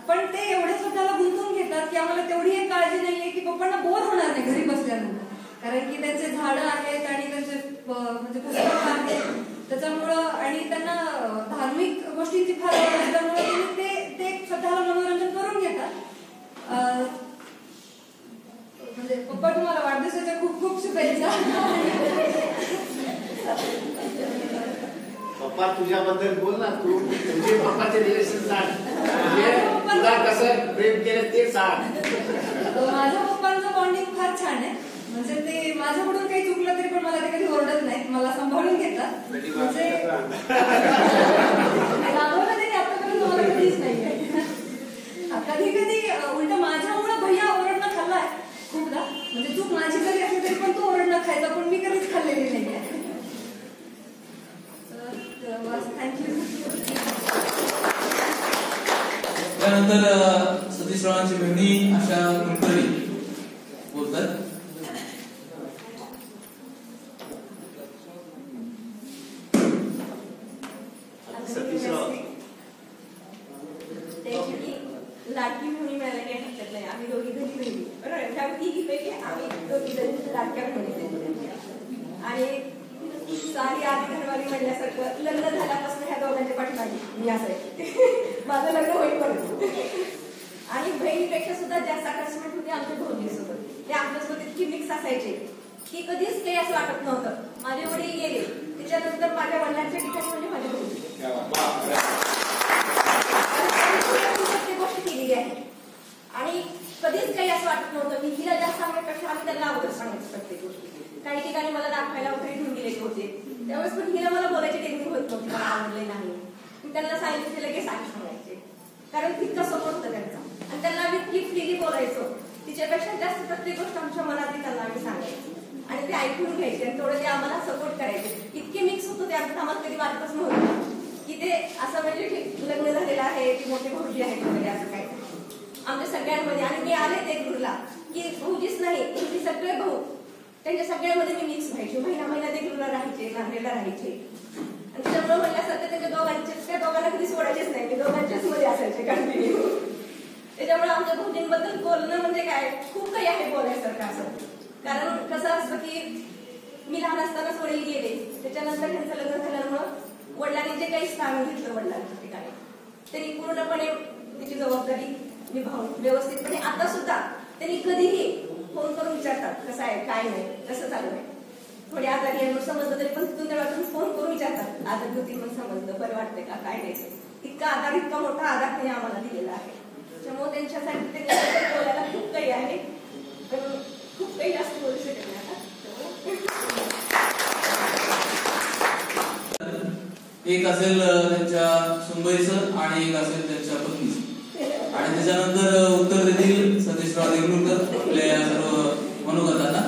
पण ते एवढे स्वतःला गुंतवून घेतात की आम्हाला तेवढी एक काळजी नाहीये की पप्पांना बोर होणार नाही घरी बसल्यानंतर. कारण की त्यांचे झाडं आहेत आणि त्यांचे म्हणजे पुस्तकं आहेत त्याच्यामुळं, आणि त्यांना धार्मिक गोष्टींची फार आवड असल्यामुळे ते स्वतःला मनोरंजन करून घेतात. म्हणजे पप्पा तुम्हाला वाढदिवसाच्या खूप खूप शुभेच्छा. पप्पा तुझ्याबद्दल बोल ना, तू तुझे पप्पाचे रिलेशन सांग, तुला कसं प्रेम केलं ते सांग. माझ्या पप्पांचं बॉन्डिंग फार छान आहे. म्हणजे ते माझ्याकडून काही चुकलं तरी पण मला ते कधी ओरडत नाहीत, मला सांभाळून घेतात. म्हणजे रागवलं तरी आतापर्यंत मला कधीच नाहीये. कधी कधी उलट माझ्यामुळे भैया ओरडणं खाल्लाय खूपदा. म्हणजे चूक माझी जरी असली तरी पण तो ओरडणं खायचा, पण मी कधीच खाल्लेली नाहीये. थँक्यू. त्यानंतर सतीश रावांची मेहणी आशा कुलकर्णी बोलतात. लाडकी म्हणून मिळायला काही हरकत नाही. आम्ही दोघी घरी मिळली बरोबर. त्या तिघीपैकी आम्ही दोघी जणी लाडक्या म्हणून. आणि सारी आधी घरवाली म्हणण्यासारखं लग्न झाल्यापासून ह्या दोघांच्या पाठीमागे मी असायची. माझं लग्न होईपर्यंत. आणि बहिणीपेक्षा सुद्धा जास्त अटॅचमेंट होती आमच्या भाऊजीसोबत. ते आमच्यासोबत इतकी मिक्स असायचे की कधीच काही असं वाटत नव्हतं. माझे वडील गेले त्याच्यानंतर माझ्या वडिलांच्या ठिकाणी म्हणजे माझ्या भाऊजी गोष्ट केलेली आहे. आणि कधीच काही असं वाटत नव्हतं. मी हिला जास्त सांगण्यापेक्षा आम्ही त्यांना अगोदर सांगायचं प्रत्येक गोष्टी. काही ठिकाणी मला दाखवायला वगैरे घेऊन गेलेले होते त्यावेळेस पण हिला मला बोलायची टेक्निक होत नव्हती, मला आवडले नाही. त्यांना सांगितलं की लगेच आई सांगायचे, कारण तितका सपोर्ट होता त्यांचा. आणि त्यांना आम्ही इतकी फ्रीली बोलायचो, तिच्यापेक्षा जास्त प्रत्येक गोष्ट आमच्या मनात त्यांना आम्ही सांगायचो आणि ते ऐकून घ्यायचे आणि थोडं ते आम्हाला सपोर्ट करायचे. इतके मिक्स होतो ते आम्हाला कधी वाटतच नव्हतं की ते असं म्हणजे लग्न झालेलं आहे, ती मोठी भाऊजी आहेत वगैरे असं काय आमच्या सगळ्यांमध्ये. आणि मी आले ते गुरुला की भाऊजीच नाही, ते सगळे भाऊ त्यांच्या सगळ्यांमध्ये मी मिक्स व्हायचे. महिना ते गुरुला राहायचे, नांदेडला राहायचे. आणि त्याच्यामुळे म्हणल्यासारखं त्या दोघांना कधी सोडायचेच नाही, मी दोघांच्याच मध्ये असायचे कंटिन्यू. त्याच्यामुळे आमच्या भाऊजींबद्दल बोलणं म्हणजे काय खूप काही आहे बोलायसारखं असं. कारण कसं असतं की मी लहान असतानाच वडील गेले, त्याच्यानंतर त्यांचं लग्न झाल्यामुळं वडिलांनी जे काही स्थान घेतलं वडिलांच्या ठिकाणी त्यांनी पूर्णपणे त्याची जबाबदारी निभावून व्यवस्थितपणे आता सुद्धा त्यांनी कधीही फोन करून विचारतात कसं आहे, काय नाही, कसं चालू आहे. थोडी आजारी आहे म्हणून समजलं तरी पण तिथून तेव्हा फोन करून विचारतात, आजारी होती म्हणून समजलं, बरं वाटतंय का, काय नाही. इतका आधार, इतका मोठा आधार त्यांनी आम्हाला दिलेला आहे. त्यामुळे त्यांच्यासाठी त्यांनी बोलायला खूप काही आहे, पण खूप काही जास्त बोलू शकत नाही आता. एक असेल त्यांच्या सुनबाईचं आणि एक असेल त्यांच्या पत्नीचं. आणि त्याच्यानंतर उत्तर देतील सतीशराव देगलूरकर आपल्या या सर्व मनोगतांना.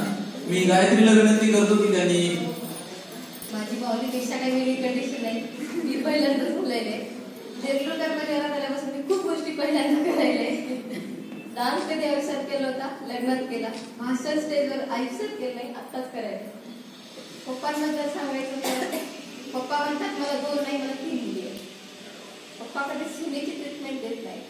मी गायत्रीला विनंती करतो की त्यांनी. माझी माऊलीपेक्षा काही वेगळी कंडिशन नाही, मी पहिल्यांदाच बोलायले. देगलूरकर परिवारात आल्यापासून मी खूप गोष्टी पहिल्यांदा करायले. डान्स कधी आयुष्यात केला होता, लग्नात केला. भाषण स्टेजवर आयुष्यात केलं नाही, आत्ताच करायचं. पप्पांबद्दल सांगायचं तर पप्पा म्हणतात मला 2 नाही, मला 3 मुली आहेत. पप्पा कधी सुनेची ट्रीटमेंट देत नाही.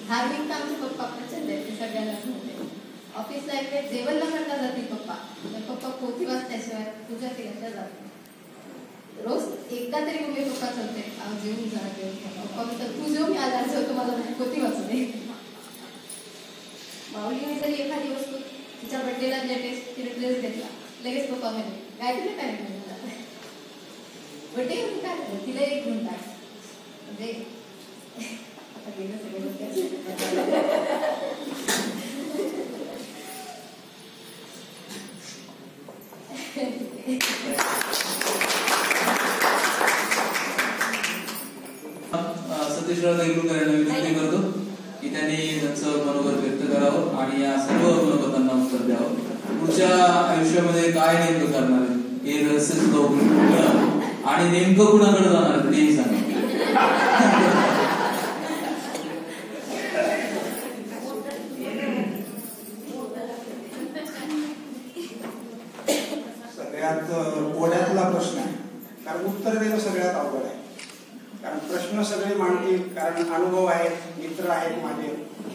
धार्मिकता आमचे पप्पा प्रचंड आहे, ते सगळ्यांनाच म्हणते. ऑफिसला इकडे जेवणला म्हणता जातील पप्पा, तर पप्पा पोथी वाचल्याशिवाय पूजा केल्याशिवाय जात. रोज एकदा तरी मम्मी पप्पा चालते जेवून जा, पप्पा म्हणतात तू जेव, मी आजार जेवतो, मला पोथी वाचू दे. माऊलीने जरी एखादी वस्तू तिच्या बड्डेला लेटेस्ट तिने ड्रेस घेतला, लगेच पप्पा म्हणे काय तुला काय घेऊन बड्डे होती काय झालं, तिला एक घेऊन टाक. म्हणजे आता गेलं सगळं. सतीशराव देगलूरकर यांना विनंती करतो की त्यांनी त्यांचं मनोगत व्यक्त करावं आणि या सर्व मनोगतांना उत्तर द्यावं. पुढच्या आयुष्यामध्ये काय नेमकं करणार आहे हे रहस्य सुद्धा उघडं आणि नेमकं कुणाकडे जाणार तेही सांगा. सगळ्यात ओढ्यातला प्रश्न आहे, कारण उत्तर देणं सगळ्यात अवघड आहे. कारण प्रश्न सगळे मांडतील, कारण अनुभव आहेत, मित्र आहेत माझे,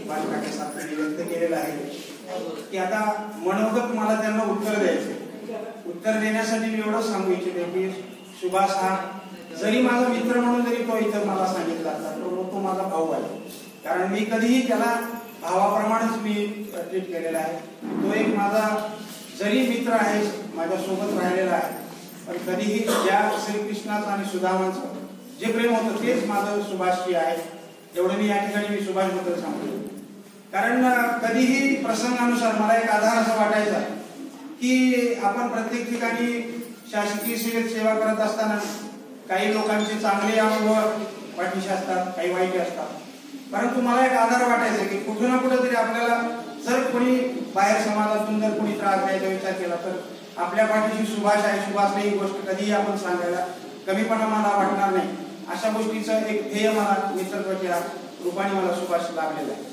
बालकाट्यासारखे व्यक्त केलेलं आहे की आता मनोगत मला त्यांना उत्तर द्यायचे. उत्तर देण्यासाठी मी एवढंच सांगू इच्छिते की सुभाष हा जरी माझा मित्र म्हणून जरी तो इथं मला सांगितला तर तो माझा भाऊ आहे. कारण मी कधीही त्याला भावाप्रमाणेच मी ट्रीट केलेला आहे. तो एक माझा जरी मित्र आहे, माझ्यासोबत राहिलेला आहे, पण कधीही ज्या श्रीकृष्णाचं आणि सुदामाचं जे प्रेम होतं तेच माझं सुभाषची आहे. एवढं मी या ठिकाणी मी सुभाषबद्दल सांगतो. कारण कधीही प्रसंगानुसार मला एक आधार असा वाटायचा की आपण प्रत्येक ठिकाणी शासकीय सेवेत सेवा करत असताना काही लोकांचे चांगले अनुभव पाठीशी असतात, काही वाईट असतात. परंतु मला एक आधार वाटायचा की कुठे ना कुठे तरी आपल्याला जर कोणी बाहेर समाजातून जर कोणी त्रास द्यायचा विचार केला तर आपल्या पाठीशी सुभाष आहे. सुभाषला ही गोष्ट कधीही आपण सांगायला कमीपणा मला वाटणार नाही. अशा गोष्टीचं एक ध्येय मला मित्रत्वाच्या रूपाने मला सुभाष लाभलेला आहे.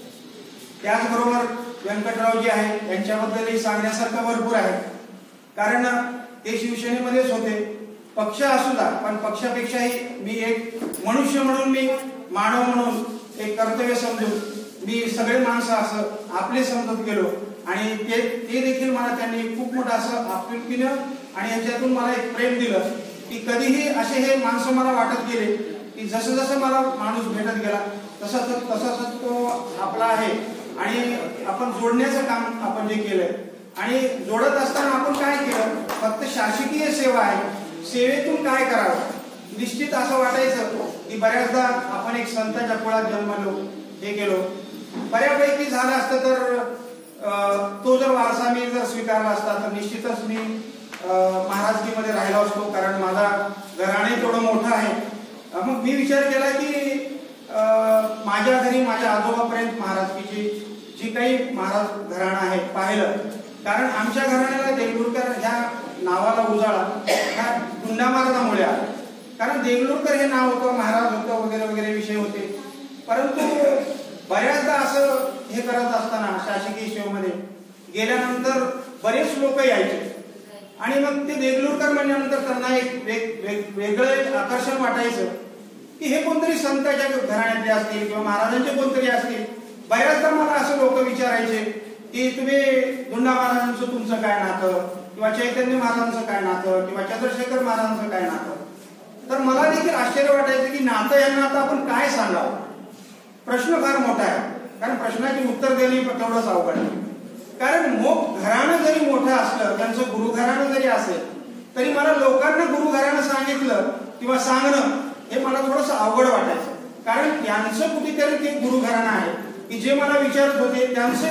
त्याचबरोबर व्यंकटरावजी आहे, त्यांच्याबद्दलही सांगण्यासारखं भरपूर आहे. कारण ते शिवसेनेमध्येच होते. पक्ष असू द्या, पण पक्षापेक्षाही मी एक मनुष्य म्हणून, मी मानव म्हणून एक कर्तव्य समजून मी सगळे माणसं असं आपले समजत गेलो. आणि ते देखील मला त्यांनी खूप मोठं असं आपुलकीनं आणि याच्यातून मला एक प्रेम दिलं की कधीही असे हे माणसं मला वाटत गेले की जसं जसं मला माणूस भेटत गेला तसा तो आपला आहे. आणि आपण जोडण्याचं काम आपण जे केलंय आणि जोडत असताना आपण काय केलं, फक्त शासकीय सेवा आहे, सेवेतून काय करावं. निश्चित असं वाटायचं की बऱ्याचदा आपण एक संतांच्या कुळात जन्मलो, हे गेलो, बऱ्यापैकी झालं असतं तर तो जर वारसा मी जर स्वीकारला असता तर निश्चितच मी महाराजकीमध्ये राहिलो असतो, कारण माझा घराणे थोडं मोठं आहे. मग मी विचार केला की माझ्या घरी माझ्या आजोबापर्यंत महाराजकीची जी काही महाराज घराणं आहे पाहिलं, कारण आमच्या घराण्याला देगलूरकर ह्या नावाला उजाळा ह्या गुंडा महाराजामुळे आला. कारण देगलूरकर हे नाव होतं, महाराज होतं, वगैरे वगैरे विषय होते. परंतु बऱ्याचदा असं हे करत असताना शासकीय सेवेमध्ये गेल्यानंतर बरेच लोक यायचे आणि मग ते देगलूरकर म्हणल्यानंतर त्यांना एक वेगळं आकर्षण वाटायचं की हे कोणतरी संतांच्या घराण्यातले असतील किंवा महाराजांचे कोणतरी असतील. बऱ्याचदा मला असं लोक विचारायचे की तुम्ही गुंडा महाराजांचं तुमचं काय नातं, किंवा चैतन्य महाराजांचं काय नातं, किंवा चंद्रशेखर महाराजांचं काय नातं. तर मला देखील आश्चर्य वाटायचं की नातं यांना आता आपण काय सांगावं. प्रश्न फार मोठा आहे, कारण प्रश्नाचे उत्तर देणे तेवढंच अवघड आहे. कारण घराणं जरी मोठं असलं, त्यांचं गुरुघराणं जरी असेल, तरी मला लोकांना गुरुघराणं सांगितलं किंवा सांगणं हे मला थोडंसं अवघड वाटायचं. कारण त्यांचं कुठेतरी ते गुरुघराणं आहे की जे मला विचारत होते त्यांचे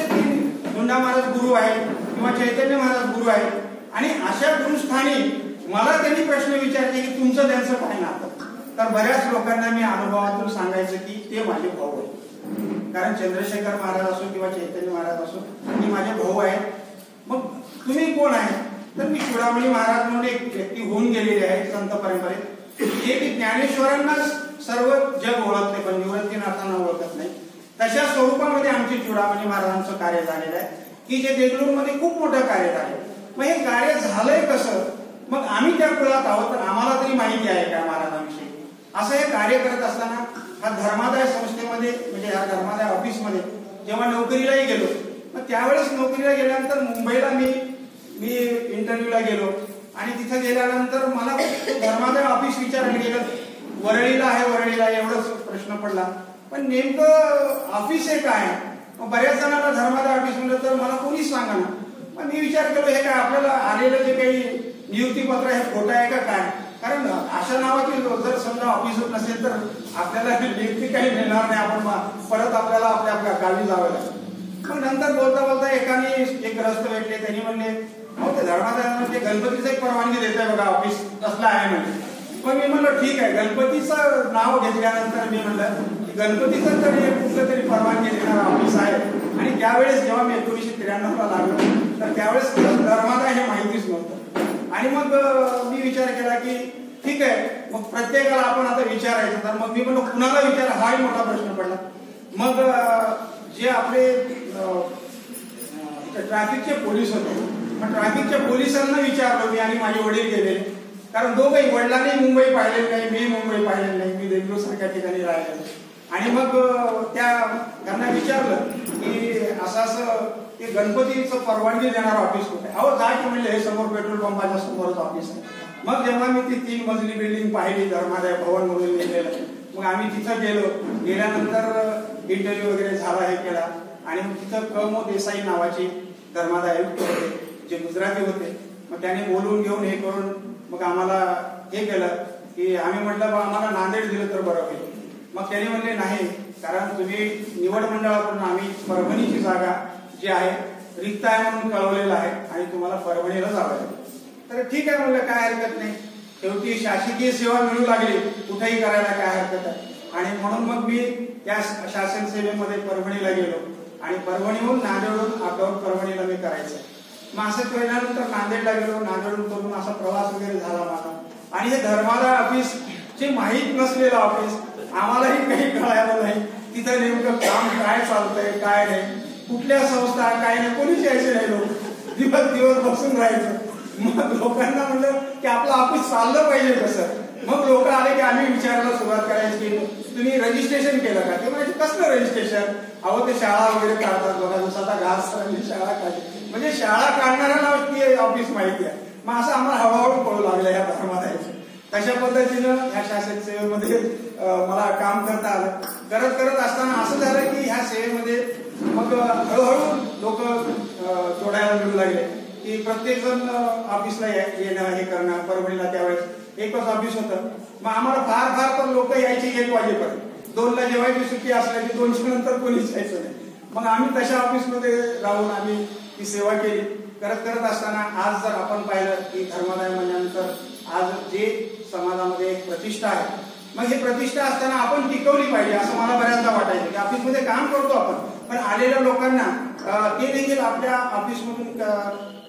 गुंडा महाराज गुरु आहेत किंवा चैतन्य महाराज गुरु आहेत. आणि अशा गुरुस्थानी मला त्यांनी प्रश्न विचारले की तुमचं त्यांचं काय नातं. तर बऱ्याच लोकांना मी अनुभवातून सांगायचं की ते माझे भाऊ आहेत. कारण चंद्रशेखर महाराज असो किंवा चैतन्य महाराज असो ते माझे भाऊ आहेत. मग तुम्ही कोण आहे, तर मी चुडामणी महाराज म्हणून एक व्यक्ती होऊन गेलेली आहे संत परंपरेत, जे की ज्ञानेश्वरांना सर्व जग ओळखते पण निवृत्तीनाथांना ओळखत नाही. तशा स्वरूपामध्ये आमची चुडामणी महाराजांचं कार्य झालेलं आहे की जे देगलूरमध्ये खूप मोठं कार्य झालं. मग हे कार्य झालंय कसं, मग आम्ही त्या कुळात आहोत तर आम्हाला तरी माहिती आहे का महाराजांविषयी. असं हे कार्य करत असताना हा धर्मादाय संस्थेमध्ये म्हणजे या धर्मादाय ऑफिसमध्ये जेव्हा नोकरीलाही गेलो, मग त्यावेळेस नोकरीला गेल्यानंतर मुंबईला मी इंटरव्ह्यूला गेलो आणि तिथे गेल्यानंतर मला धर्मादाय ऑफिस विचारायला गेलं, वरळीला आहे, वरळीला एवढंच प्रश्न पडला. पण नेमकं ऑफिस हे काय. मग बऱ्याच जणांना धर्मादाय ऑफिस म्हणलं तर मला कोणीच सांगा ना. मग मी विचार केलो हे काय आपल्याला आलेलं जे काही नियुक्तीपत्र आहे खोटं आहे का काय. कारण अशा नावाची जर समजा ऑफिस नसेल तर आपल्याला नियुक्ती काही मिळणार नाही, आपण परत आपल्याला आपल्या गावी जावं लागेल. मग नंतर बोलता बोलता एकाने एक ग्रस्त भेटले, त्यांनी म्हणले हो ते धर्मादाय ते गणपतीचं एक परवानगी देत आहे बघा ऑफिस असलं आहे म्हणजे. मग मी म्हणलं ठीक आहे. गणपतीचं नाव घेतल्यानंतर मी म्हणलं की गणपतीचं तरी कुठलं तरी परवानगी देणारं ऑफिस आहे. आणि त्यावेळेस जेव्हा मी 1993ला लागलो तर त्यावेळेस धर्मादाय हे माहितीच नव्हतं. आणि मग मी विचार केला की ठीक आहे, मग प्रत्येकाला आपण आता विचारायचं. तर मग मी म्हणलो कुणाला विचार, हाही मोठा प्रश्न पडला. मग जे आपले ट्रॅफिकचे पोलीस होते, मग ट्रॅफिकच्या पोलिसांना विचारलं मी आणि माझे वडील गेलेले. कारण दोघंही, वडिलांनी मुंबई पाहिलेली नाही, मी मुंबई पाहिलेली नाही, मी देगलूर सारख्या ठिकाणी राहिलेलो. आणि मग त्यांना विचारलं की असं ते गणपतीचं परवानगी देणारं ऑफिस कुठे. अहो जा की म्हणले हे समोर पेट्रोल पंपाच्या समोरच ऑफिस आहे. मग जेव्हा मी ती 3 मजली बिल्डिंग पाहिली धर्मादाय भवन म्हणून लिहिलेलं, मग आम्ही तिथं गेलो. गेल्यानंतर इंटरव्ह्यू वगैरे झाला, हे केला. आणि मग तिथं क.मो. देसाई नावाची धर्मादाय आयुक्त होते, जे गुजराती होते. मग त्याने बोलून घेऊन हे करून मग आम्हाला हे केलं की आम्ही म्हटलं बा आम्हाला नांदेड दिलं तर बरं होईल. मग त्याने म्हणले नाही, कारण तुम्ही निवड मंडळाकडून आम्ही परभणीची जागा जी आहे रिक्त आहे म्हणून कळवलेलं आहे आणि तुम्हाला परभणीला जावं लागेल. तर ठीक आहे म्हणलं, काय हरकत नाही. शेवटी शासकीय सेवा मिळू लागली, कुठेही करायला काय हरकत आहे. आणि म्हणून मग मी त्या शासन सेवेमध्ये परभणीला गेलो आणि परभणीहून नांदेडहून आगाऊन परभणीला मी करायचं. मग असं केल्यानंतर नांदेडला गेलो, नांदेडहून करून असा प्रवास वगैरे झाला माझा. आणि हे धर्मादाय ऑफिस जे माहीत नसलेलं ऑफिस, आम्हालाही काही कळायला नाही तिथं नेमकं काम काय चालतंय काय नाही, कुठल्या संस्था काय नाही, कोणीच यायचे नाही. लोक दिवस बसून राहायचं. मग लोकांना म्हणलं की आपलं ऑफिस चाललं पाहिजे कसं. मग लोक आले की आम्ही विचारायला सुरुवात करायची की तुम्ही रजिस्ट्रेशन केलं का. ते म्हणजे कसलं रजिस्ट्रेशन. अहो ते शाळा वगैरे काढतात बघा, जसं आता घास शाळा काढली म्हणजे शाळा काढणाऱ्यांना ती ऑफिस माहिती आहे. मग असं आम्हाला हळूहळू कळू लागलं या धर्मादायचं. तशा पद्धतीनं ह्या शासन सेवेमध्ये मला काम करता आलं. करत असताना असं झालं की ह्या सेवेमध्ये मग हळूहळू लोक जोडायला मिळू लागले की प्रत्येक जण ऑफिसला येणं हे करणं. परभणीला त्यावेळेस एकच ऑफिस होतं. मग आम्हाला फार तर लोक यायचे 1 वाजेपर्यंत. 2ला जेवायची सुट्टी असल्या की 2च्या नंतर कोणीच यायचं नाही. मग आम्ही तशा ऑफिसमध्ये राहून आम्ही ती सेवा केली. करत असताना आज जर आपण पाहिलं की धर्मादाय म्हणल्यानंतर आज जे समाजामध्ये एक प्रतिष्ठा आहे, मग ही प्रतिष्ठा असताना आपण टिकवली पाहिजे असं मला बऱ्याचदा वाटायचं की ऑफिसमध्ये काम करतो आपण, पण आलेल्या लोकांना ते देखील आपल्या ऑफिसमधून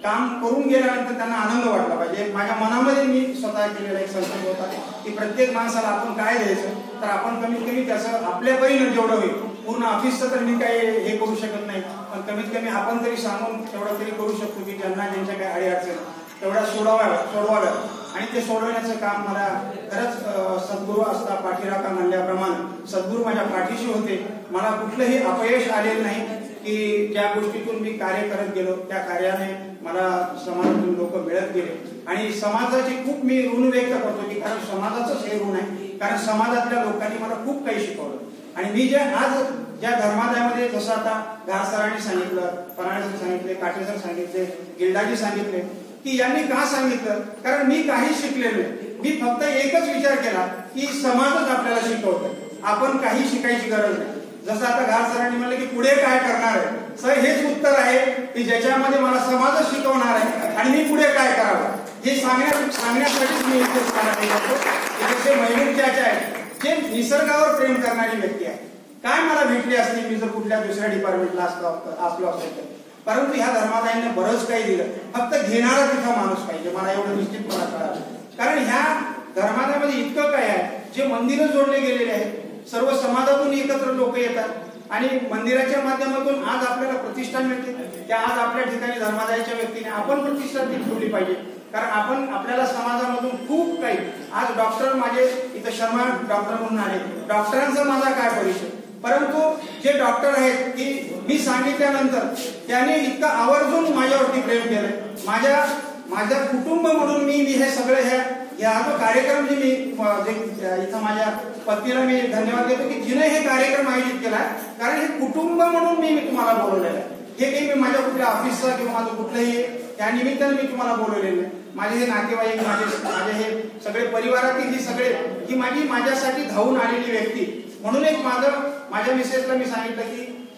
काम करून गेल्यानंतर त्यांना आनंद वाटला पाहिजे. माझ्या मनामध्ये मी स्वतः केलेला एक संकल्प होता की प्रत्येक माणसाला आपण काय द्यायचं, तर आपण कमीत कमी त्याचं आपल्या परीनं जेवढं होईल, पूर्ण ऑफिसचं तर मी काही हे करू शकत नाही, पण कमीत कमी आपण तरी सांगून तेवढं तरी करू शकतो की ज्यांना ज्यांच्या काही अडीअडचण तेवढ्या सोडवाव्या. आणि ते सोडवण्याचं काम मला खरंच सद्गुरू असता पाठीराखा म्हणल्याप्रमाणे सद्गुरू माझ्या पाठीशी होते. मला कुठलंही अपयश आलेलं नाही की ज्या गोष्टीतून मी कार्य करत गेलो त्या कार्याने मला समाजातून लोक मिळत गेले. आणि समाजाची खूप मी ऋण व्यक्त करतो की कारण समाजाचंच हे ऋण आहे, कारण समाजातल्या लोकांनी मला खूप काही शिकवलं. आणि मी जे आज ज्या धर्मादायामध्ये जसं आता घार सरांनी सांगितलं, पराणे सर सांगितले, काटे सर सांगितले, गिल्डाजी सांगितले की यांनी का सांगितलं, कारण मी काही शिकलेलो नाही. मी फक्त एकच विचार केला की समाजच आपल्याला शिकवतं, आपण काही शिकायची गरज नाही. जसं आता घार सरांनी म्हणलं की पुढे काय करणार आहे, सर हेच उत्तर आहे की ज्याच्यामध्ये मला समाजच शिकवणार आहे आणि मी पुढे काय करावं हे सांगण्यासाठीच मी इथे सांगतो. जसे मैमून चाचा आहे, जे निसर्गावर प्रेम करणारी व्यक्ती आहे, काय मला भेटली असती मी जर कुठल्या दुसऱ्या डिपार्टमेंटला असलो असेल तर. परंतु ह्या धर्मादायांनी बरंच काही दिलं, फक्त घेणारा तिथं माणूस पाहिजे, मला एवढं निश्चितपणा कळालं. कारण ह्या धर्मादायामध्ये इतकं काय आहे, जे मंदिरं जोडले गेलेले आहेत, सर्व समाजातून एकत्र लोक येतात आणि मंदिराच्या माध्यमातून आज आपल्याला प्रतिष्ठा मिळते. त्या आज आपल्या ठिकाणी धर्मादायाच्या व्यक्तीने आपण प्रतिष्ठा ठेवली पाहिजे, कारण आपण आपल्याला समाजामधून खूप काही. आज डॉक्टर माझे इथं शर्मा डॉक्टर म्हणून आहे, डॉक्टरांचा माझा काय परिचय, परंतु जे डॉक्टर आहेत की मी सांगितल्यानंतर त्याने इतकं आवर्जून माझ्यावरती प्रेम केलंय. माझ्या कुटुंब म्हणून मी हे सगळे ह्या कार्यक्रम जे मी इथं माझ्या पत्नीला मी धन्यवाद देतो की जिने हे कार्यक्रम आयोजित केला, कारण हे कुटुंब म्हणून मी तुम्हाला बोलवलेलं आहे. हे काही मी माझ्या कुठल्या ऑफिसचा किंवा माझं कुठलंही त्या निमित्ताने मी तुम्हाला बोलवलेलं नाही. माझे हे नातेवाईक, माझे हे सगळे परिवारातील ही सगळे ही माझ्यासाठी धावून आलेली व्यक्ती म्हणून एक माझ्या मिसेसला मी सांगितलं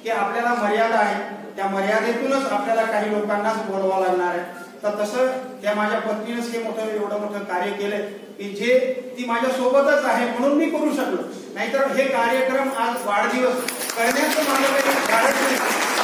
की आपल्याला मर्यादा आहे, त्या मर्यादेतूनच आपल्याला काही लोकांनाच बोलवावं लागणार आहे. तर तसं त्या माझ्या पत्नीनंच हे एवढं मोठं कार्य केलंय की जे ती माझ्या सोबतच आहे म्हणून मी करू शकलो. नाहीतर हे कार्यक्रम आज वाढदिवस करण्याचं माझं काही कारण नाही,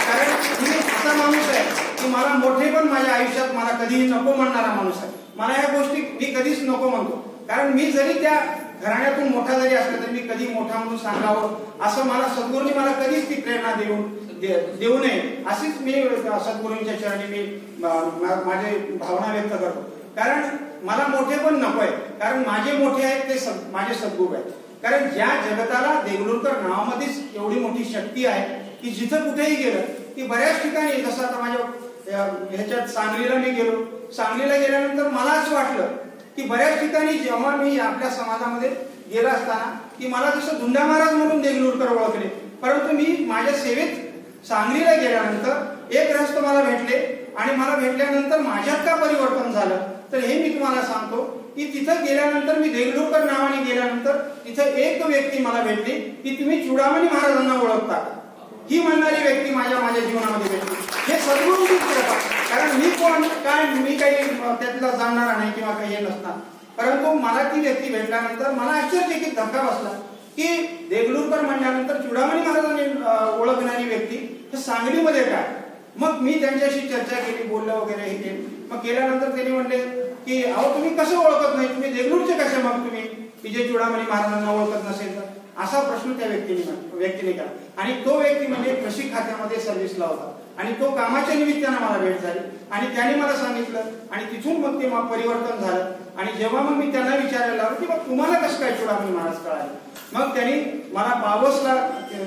कारण मी असा माणूस आहे की मला मोठे पण माझ्या आयुष्यात मला कधीही नको म्हणणारा माणूस आहे. मला ह्या गोष्टी मी कधीच नको म्हणतो, कारण मी जरी त्या घराण्यातून मोठा जरी असला तरी मी कधी मोठा म्हणून सांगावं असं मला सद्गुरूंनी मला कधीच ती प्रेरणा देऊ नये अशीच मी सद्गुरूंच्या चरणी मी माझे भावना व्यक्त करतो. कारण मला मोठे पण नकोय, कारण माझे मोठे आहेत ते माझे सद्गुरू आहेत. कारण ज्या जगताला देगलूरकर नावामध्येच एवढी मोठी शक्ती आहे की जिथं कुठेही गेलं की बऱ्याच ठिकाणी, जसं आता माझ्या ह्याच्यात सांगलीला मी गेलो, सांगलीला गेल्यानंतर मला असं वाटलं की बऱ्याच ठिकाणी जेव्हा मी आपल्या समाजामध्ये गेला असताना की मला जसं धुंडा महाराज म्हणून देगलूरकर ओळखले, परंतु मी माझ्या सेवेत सांगलीला गेल्यानंतर एक ग्रस्त मला भेटले आणि मला भेटल्यानंतर माझ्यात का परिवर्तन झालं तर हे मी तुम्हाला सांगतो की तिथं गेल्यानंतर मी देगलूरकर नावाने गेल्यानंतर तिथं एक व्यक्ती मला भेटली की तुम्ही चुडामणी महाराजांना ओळखता, ही म्हणणारी व्यक्ती माझ्या जीवनामध्ये भेटली. हे सद्गुरूंचीच कृपा, कारण मी कोण काय मी काही त्यातला जाणणारा नाही किंवा काही हे नसणार. परंतु मला ती व्यक्ती भेटल्यानंतर मला आश्चर्यचकित धक्का बसला की देगलूरकर म्हणल्यानंतर चुडामणी महाराजांनी ओळखणारी व्यक्ती हे सांगलीमध्ये काय. मग मी त्यांच्याशी चर्चा केली, बोललं वगैरे हे केलं. मग केल्यानंतर त्यांनी म्हणले की अहो तुम्ही कसं ओळखत नाही, तुम्ही देगलूरचे कसे मग तुम्ही की जे चुडामणी महाराजांना ओळखत नसेल तर, असा प्रश्न त्या व्यक्तीने केला. आणि तो व्यक्ती म्हणजे कृषी खात्यामध्ये सर्व्हिसला होता आणि तो कामाच्या निमित्तानं मला भेट झाली आणि त्याने मला सांगितलं आणि तिथून मग ते परिवर्तन झालं. आणि जेव्हा मग मी त्यांना विचारायला लागलो की मग तुम्हाला कसं काय चुडामणी महाराज कळाले, मग त्यांनी मला पावसला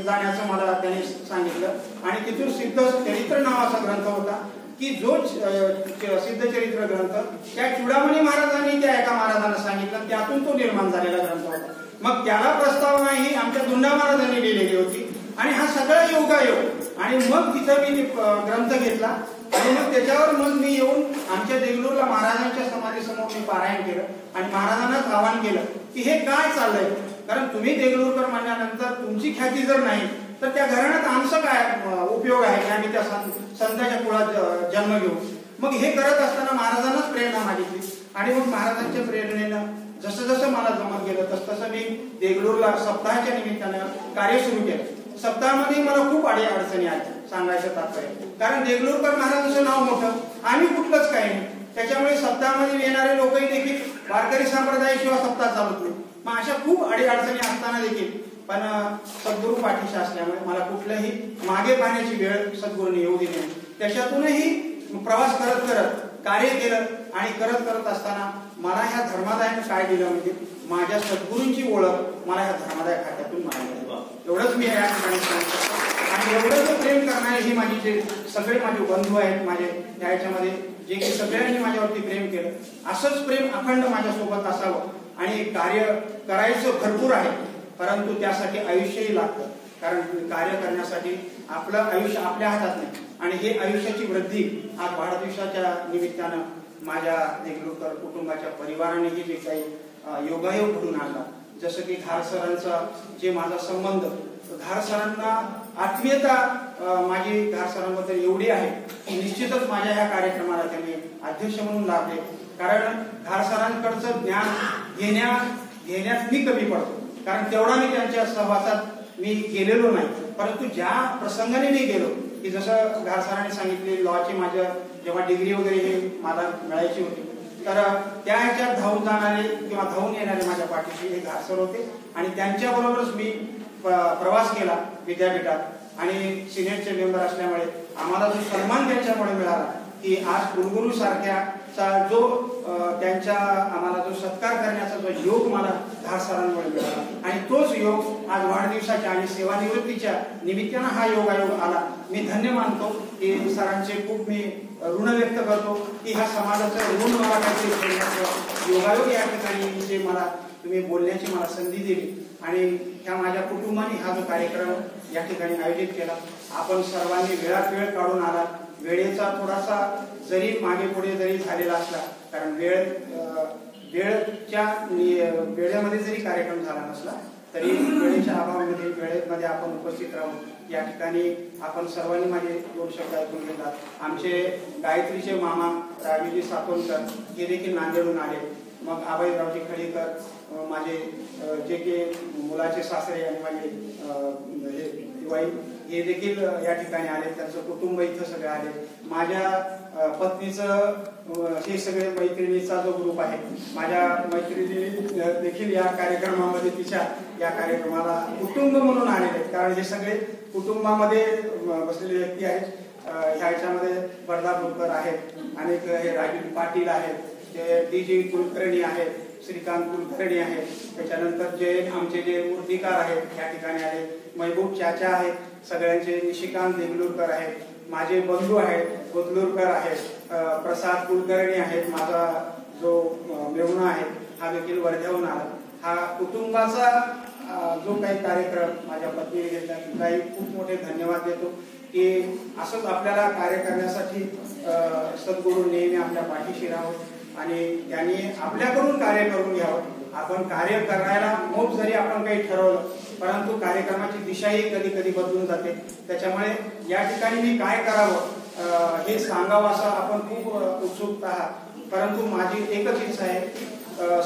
जाण्याचं मला त्यांनी सांगितलं आणि तिथून सिद्ध चरित्र नावाचा ग्रंथ होता की जो सिद्ध चरित्र ग्रंथ त्या चुडामणी महाराजांनी त्या एका महाराजांना सांगितलं, त्यातून तो निर्माण झालेला ग्रंथ होता. मग त्याला प्रस्तावना ही आमच्या धुंडा महाराजांनी लिहिलेली होती आणि हा सगळा योगायोग. आणि मग तिथं मी ग्रंथ घेतला आणि मग त्याच्यावर मग मी येऊन आमच्या देगलूरला महाराजांच्या समाधीसमोर मी पारायण केलं आणि महाराजांनाच आवाहन केलं की हे काय चाललंय, कारण तुम्ही देगलूरकर म्हणल्यानंतर तुमची ख्याती जर नाही तर त्या घराण्यात आमचं काय उपयोग आहे की आम्ही त्या संतांच्या कुळात जन्म घेऊ. मग हे करत असताना महाराजांनाच प्रेरणा मागितली आणि मग महाराजांच्या प्रेरणेनं जसं जसं मला जमत गेलं तसं मी देगलूरला सप्ताहाच्या निमित्तानं कार्य सुरू केलं. सप्ताहामध्ये मला खूप अडचणी आल्या सांगायचं तात्पर्य, कारण देगलूरकर महाराजांचं नाव मोठं, आम्ही कुठलंच काही नाही. त्याच्यामुळे सप्ताहामध्ये येणारे लोकही देखील वारकरी संप्रदायाशिवाय सप्ताह चालत नाही. मग अशा खूप अडचणी असताना देखील पण सद्गुरू पाठीशी असल्यामुळे मला कुठलंही मागे पाहण्याची वेळ सद्गुरूंनी येऊ दिली नाही. त्याच्यातूनही प्रवास करत करत कार्य केलं आणि करत असताना मला ह्या धर्मादायाने काय दिलं म्हणजे माझ्या सद्गुरूंची ओळख मला ह्या धर्मादाय खात्यातून मिळाली. एवढंच मी या ठिकाणी सांगतो. आणि एवढं जो प्रेम करणारे ही माझी जे सगळे माझे बंधू आहेत, माझे याच्यामध्ये जे की सगळ्यांनी माझ्यावरती प्रेम केलं, असंच प्रेम अखंड माझ्यासोबत असावं. आणि कार्य करायचं भरपूर आहे, परंतु त्यासाठी आयुष्यही लागतं. कारण कार्य करण्यासाठी आपलं आयुष्य आपल्या हातात नाही. आणि हे आयुष्याची वृद्धी आज वाढदिवसाच्या निमित्तानं माझ्या देगलूरकर कुटुंबाच्या परिवारानेही जे काही योगायोग घडून आणला, जसं की घार सरांचा जे माझा संबंध, घार सरांना आत्मीयता माझी घार सरांबद्दल एवढी आहे की निश्चितच माझ्या ह्या कार्यक्रमाला त्यांनी अध्यक्ष म्हणून लाभले. कारण घार सरांकडचं ज्ञान घेण्यात मी कमी पडतो, कारण तेवढा मी त्यांच्या सहवासात मी गेलेलो नाही. परंतु ज्या प्रसंगाने मी गेलो की जसं घार सरांनी सांगितले लॉची माझ्या जेव्हा डिग्री वगैरे हे मला मिळायची होती, तर त्या ह्याच्यात धावून जाणारे किंवा धावून येणारे माझ्या पाठीशी हे घार सर होते. आणि त्यांच्याबरोबरच मी प्रवास केला विद्यापीठात आणि सिनेटचे मेंबर असल्यामुळे आम्हाला जो सन्मान त्यांच्यामुळे मिळाला की आज कुलगुरू सारख्याचा जो त्यांच्या आम्हाला जो सत्कार करण्याचा जो योग मला घार सरांमुळे मिळाला. आणि तोच योग आज वाढदिवसाच्या आणि सेवानिवृत्तीच्या निमित्तानं हा योगायोग आला. मी धन्य मानतो की सरांचे खूप मी ऋण व्यक्त करतो की ह्या समाजाचं ऋण मला काहीतरी योगायोग या ठिकाणी जे मला तुम्ही बोलण्याची मला संधी दिली आणि ह्या माझ्या कुटुंबाने हा जो कार्यक्रम या ठिकाणी आयोजित केला. आपण सर्वांनी वेळात वेळ काढून आला. वेळेचा थोडासा जरी मागे पुढे जरी झालेला असला, कारण वेळेमध्ये जरी कार्यक्रम झाला नसला तरी वेळेच्या अभावामध्ये वेळेमध्ये आपण उपस्थित राहू या ठिकाणी आपण सर्वांनी माझे 2 शब्द ऐकून घेतला. आमचे गायत्रीचे मामा रावीजी सातोनकर हे देखील नांदेडून आले. मग आबाईरावजी खडीकर माझे जे की मुलाचे सासरे आणि माझे दिवाई हे देखील या ठिकाणी आले. त्यांचं कुटुंब इथं सगळे आले. माझ्या पत्नीचं हे सगळे मैत्रिणीचा जो ग्रुप आहे, माझ्या मैत्रिणी देखील या कार्यक्रमामध्ये तिच्या या कार्यक्रमाला कुटुंब म्हणून आलेले आहेत. कारण हे सगळे कुटुंबामध्ये बसलेले व्यक्ती आहेत. ह्याच्यामध्ये वरदा बोरकर आहेत, अनेक हे राजीव पाटील आहेत, ते डी.जी. कुलकर्णी आहेत, श्रीकांत कुलकर्णी आहेत, त्याच्यानंतर जे आमचे जे मूर्तिकार आहेत या ठिकाणी आले, महबूब चाचा आहेत, सगळ्यांचे निशिकांत देगलूरकर आहेत, माझे बंधू आहेत गोदलूरकर आहेत, प्रसाद कुलकर्णी आहेत, माझा जो मेहुणा आहे हा देखील वर्ध्याहून आला. हा कुटुंबाचा जो काही कार्यक्रम माझ्या पत्नीने घेतला तिलाही खूप मोठे धन्यवाद देतो की असंच आपल्याला कार्य करण्यासाठी सद्गुरू नेहमी आपल्या पाठीशी राहावं आणि त्यांनी आपल्याकडून कार्य करून घ्यावं. आपण कार्य करायला मोप जरी आपण काही ठरवलं, परंतु कार्यक्रमाची दिशाही कधी कधी बदलून जाते. त्याच्यामुळे या ठिकाणी मी काय करावं हे सांगावं असं आपण खूप उत्सुक आहात. परंतु माझी एकच इच्छा आहे,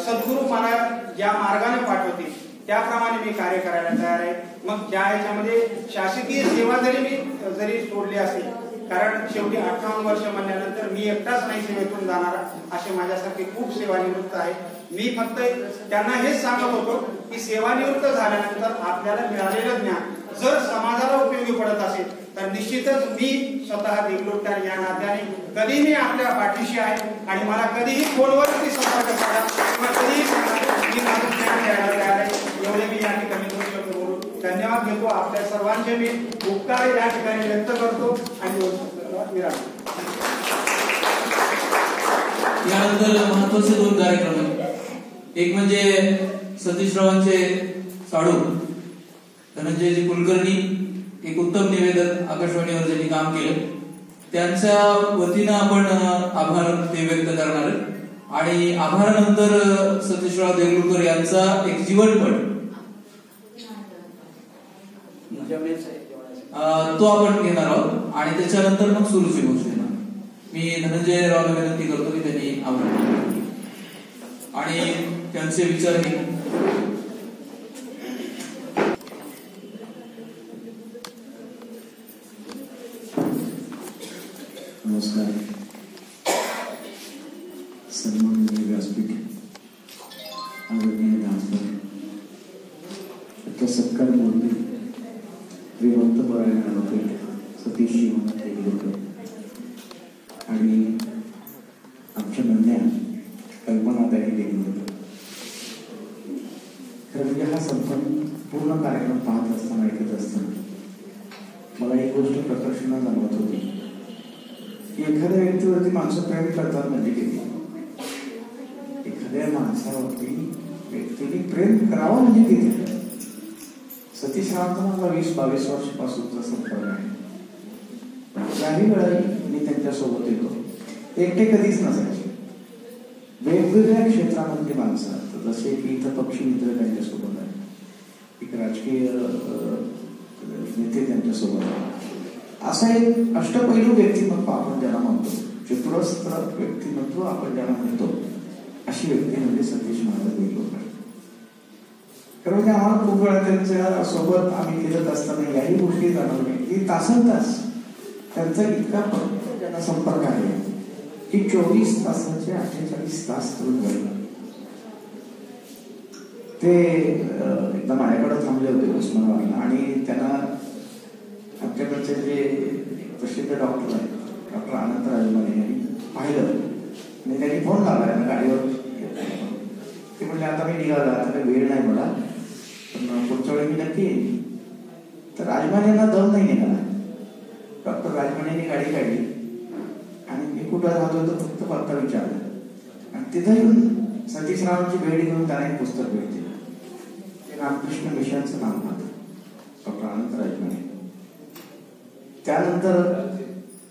सद्गुरू मला ज्या मार्गाने पाठवतील त्याप्रमाणे मी कार्य करायला तयार आहे. मग ज्या ह्याच्यामध्ये शासकीय सेवा जरी सोडली असेल, कारण शेवटी 58 वर्ष म्हणल्यानंतर मी एकटाच नाही सेवेतून जाणारा, असे माझ्यासारखे खूप सेवानिवृत्त आहेत. मी फक्त त्यांना हेच सांगत होतो की सेवानिवृत्त झाल्यानंतर आपल्याला मिळालेलं ज्ञान जर समाजाला उपयोगी पडत असेल तर निश्चितच मी स्वतः देगलूरकर या नात्याने कधी मी आपल्या पाठीशी आहे आणि मला कधीही फोनवरती संपर्क करा किंवा कधीही मी माझं ज्ञान द्यायला तयार आहे. एवढे मी या ठिकाणी 2 शब्द बोलून धन्यवाद देतो. आपल्या सर्वांचे मी उपकार या ठिकाणी व्यक्त करतो आणि 2 शब्द विराम. यानंतर महत्वाचे 2 कार्यक्रम आहेत. एक म्हणजे सतीशरावांचे साडू धनंजयजी कुलकर्णी, एक उत्तम निवेदन आकाशवाणीवर ज्यांनी काम केलं, त्यांच्या वतीनं आपण आभार ते व्यक्त करणार आणि आभारानंतर सतीशराव देगलूरकर यांचा एक जीवनपट तो आपण घेणार आहोत आणि त्याच्यानंतर मग सुरूची गोष्ट घेणार. मी धनंजय रावला विनंती करतो की त्यांनी आवडलं आणि त्यांचे विचारही नमस्कार. सन्माननीय व्यासपीठ, आदरणीय व्यासपीठ, सत्कार मोदी, श्रीमंत परायण ॲडव्होकेट सतीश देगलूरकर आणि आमच्या नन्या कल्पनाताई देगलूरकर. खरं म्हणजे हा संपन्न पूर्ण कार्यक्रम पाहत असताना, ऐकत असताना मला एक गोष्ट प्रकर्षानं जाणवत होती की एखाद्या व्यक्तीवरती माणसं प्रेम करतात म्हणजे किती, एखाद्या माणसावरती व्यक्तीने प्रेम करावं म्हणजे किती. सतीश रावांचा मला 20-22 वर्षापासूनचा संपर्क आहे. काही वेळाही मी त्यांच्यासोबत येतो. एकटे कधीच नसायचे. वेगवेगळ्या क्षेत्रामधली माणसं, जसे की इथं पक्षी मित्र त्यांच्यासोबत आहे, एक राजकीय नेते त्यांच्यासोबत आहे. असं एक अष्टपैलू व्यक्तिमत्व आपण ज्याला म्हणतो, चित्रस्थ व्यक्तिमत्व आपण ज्याला म्हणतो, अशी व्यक्ती म्हणजे सतीश महाराज देगलूरकर. कारण म्हणजे आम्हाला खूप वेळा त्यांच्या सोबत आम्ही फिरत असताना याही गोष्टी जाणवल्या की तासनतास त्यांचा इतका त्यांना संपर्क आहे की 24 तासाचे 48 तास ते एकदा माझ्याकडे थांबले होते उस्मानाबादला आणि त्यांना आमच्याकडचे जे प्रसिद्ध डॉक्टर आहेत, डॉक्टर अनंत राजमाने यांनी पाहिलं आणि त्यांनी फोन लावला गाडीवर. ते म्हणले आता मी निघाला, आता काही वेळ नाही मला, पण पुढच्या वेळी मी नक्की येईन. तर राजमानेंना दम नाही निघाला. डॉक्टर राजमानेंनी गाडी काढली आणि मी कुठं राहतो तर फक्त पत्ता विचारला आणि तिथं येऊन सतीश रावांची भेट घेऊन त्यांना एक पुस्तक भेट दिलं. ते रामकृष्ण मिशनचं नाव होतं, डॉक्टर अनंत राजमाने. त्यानंतर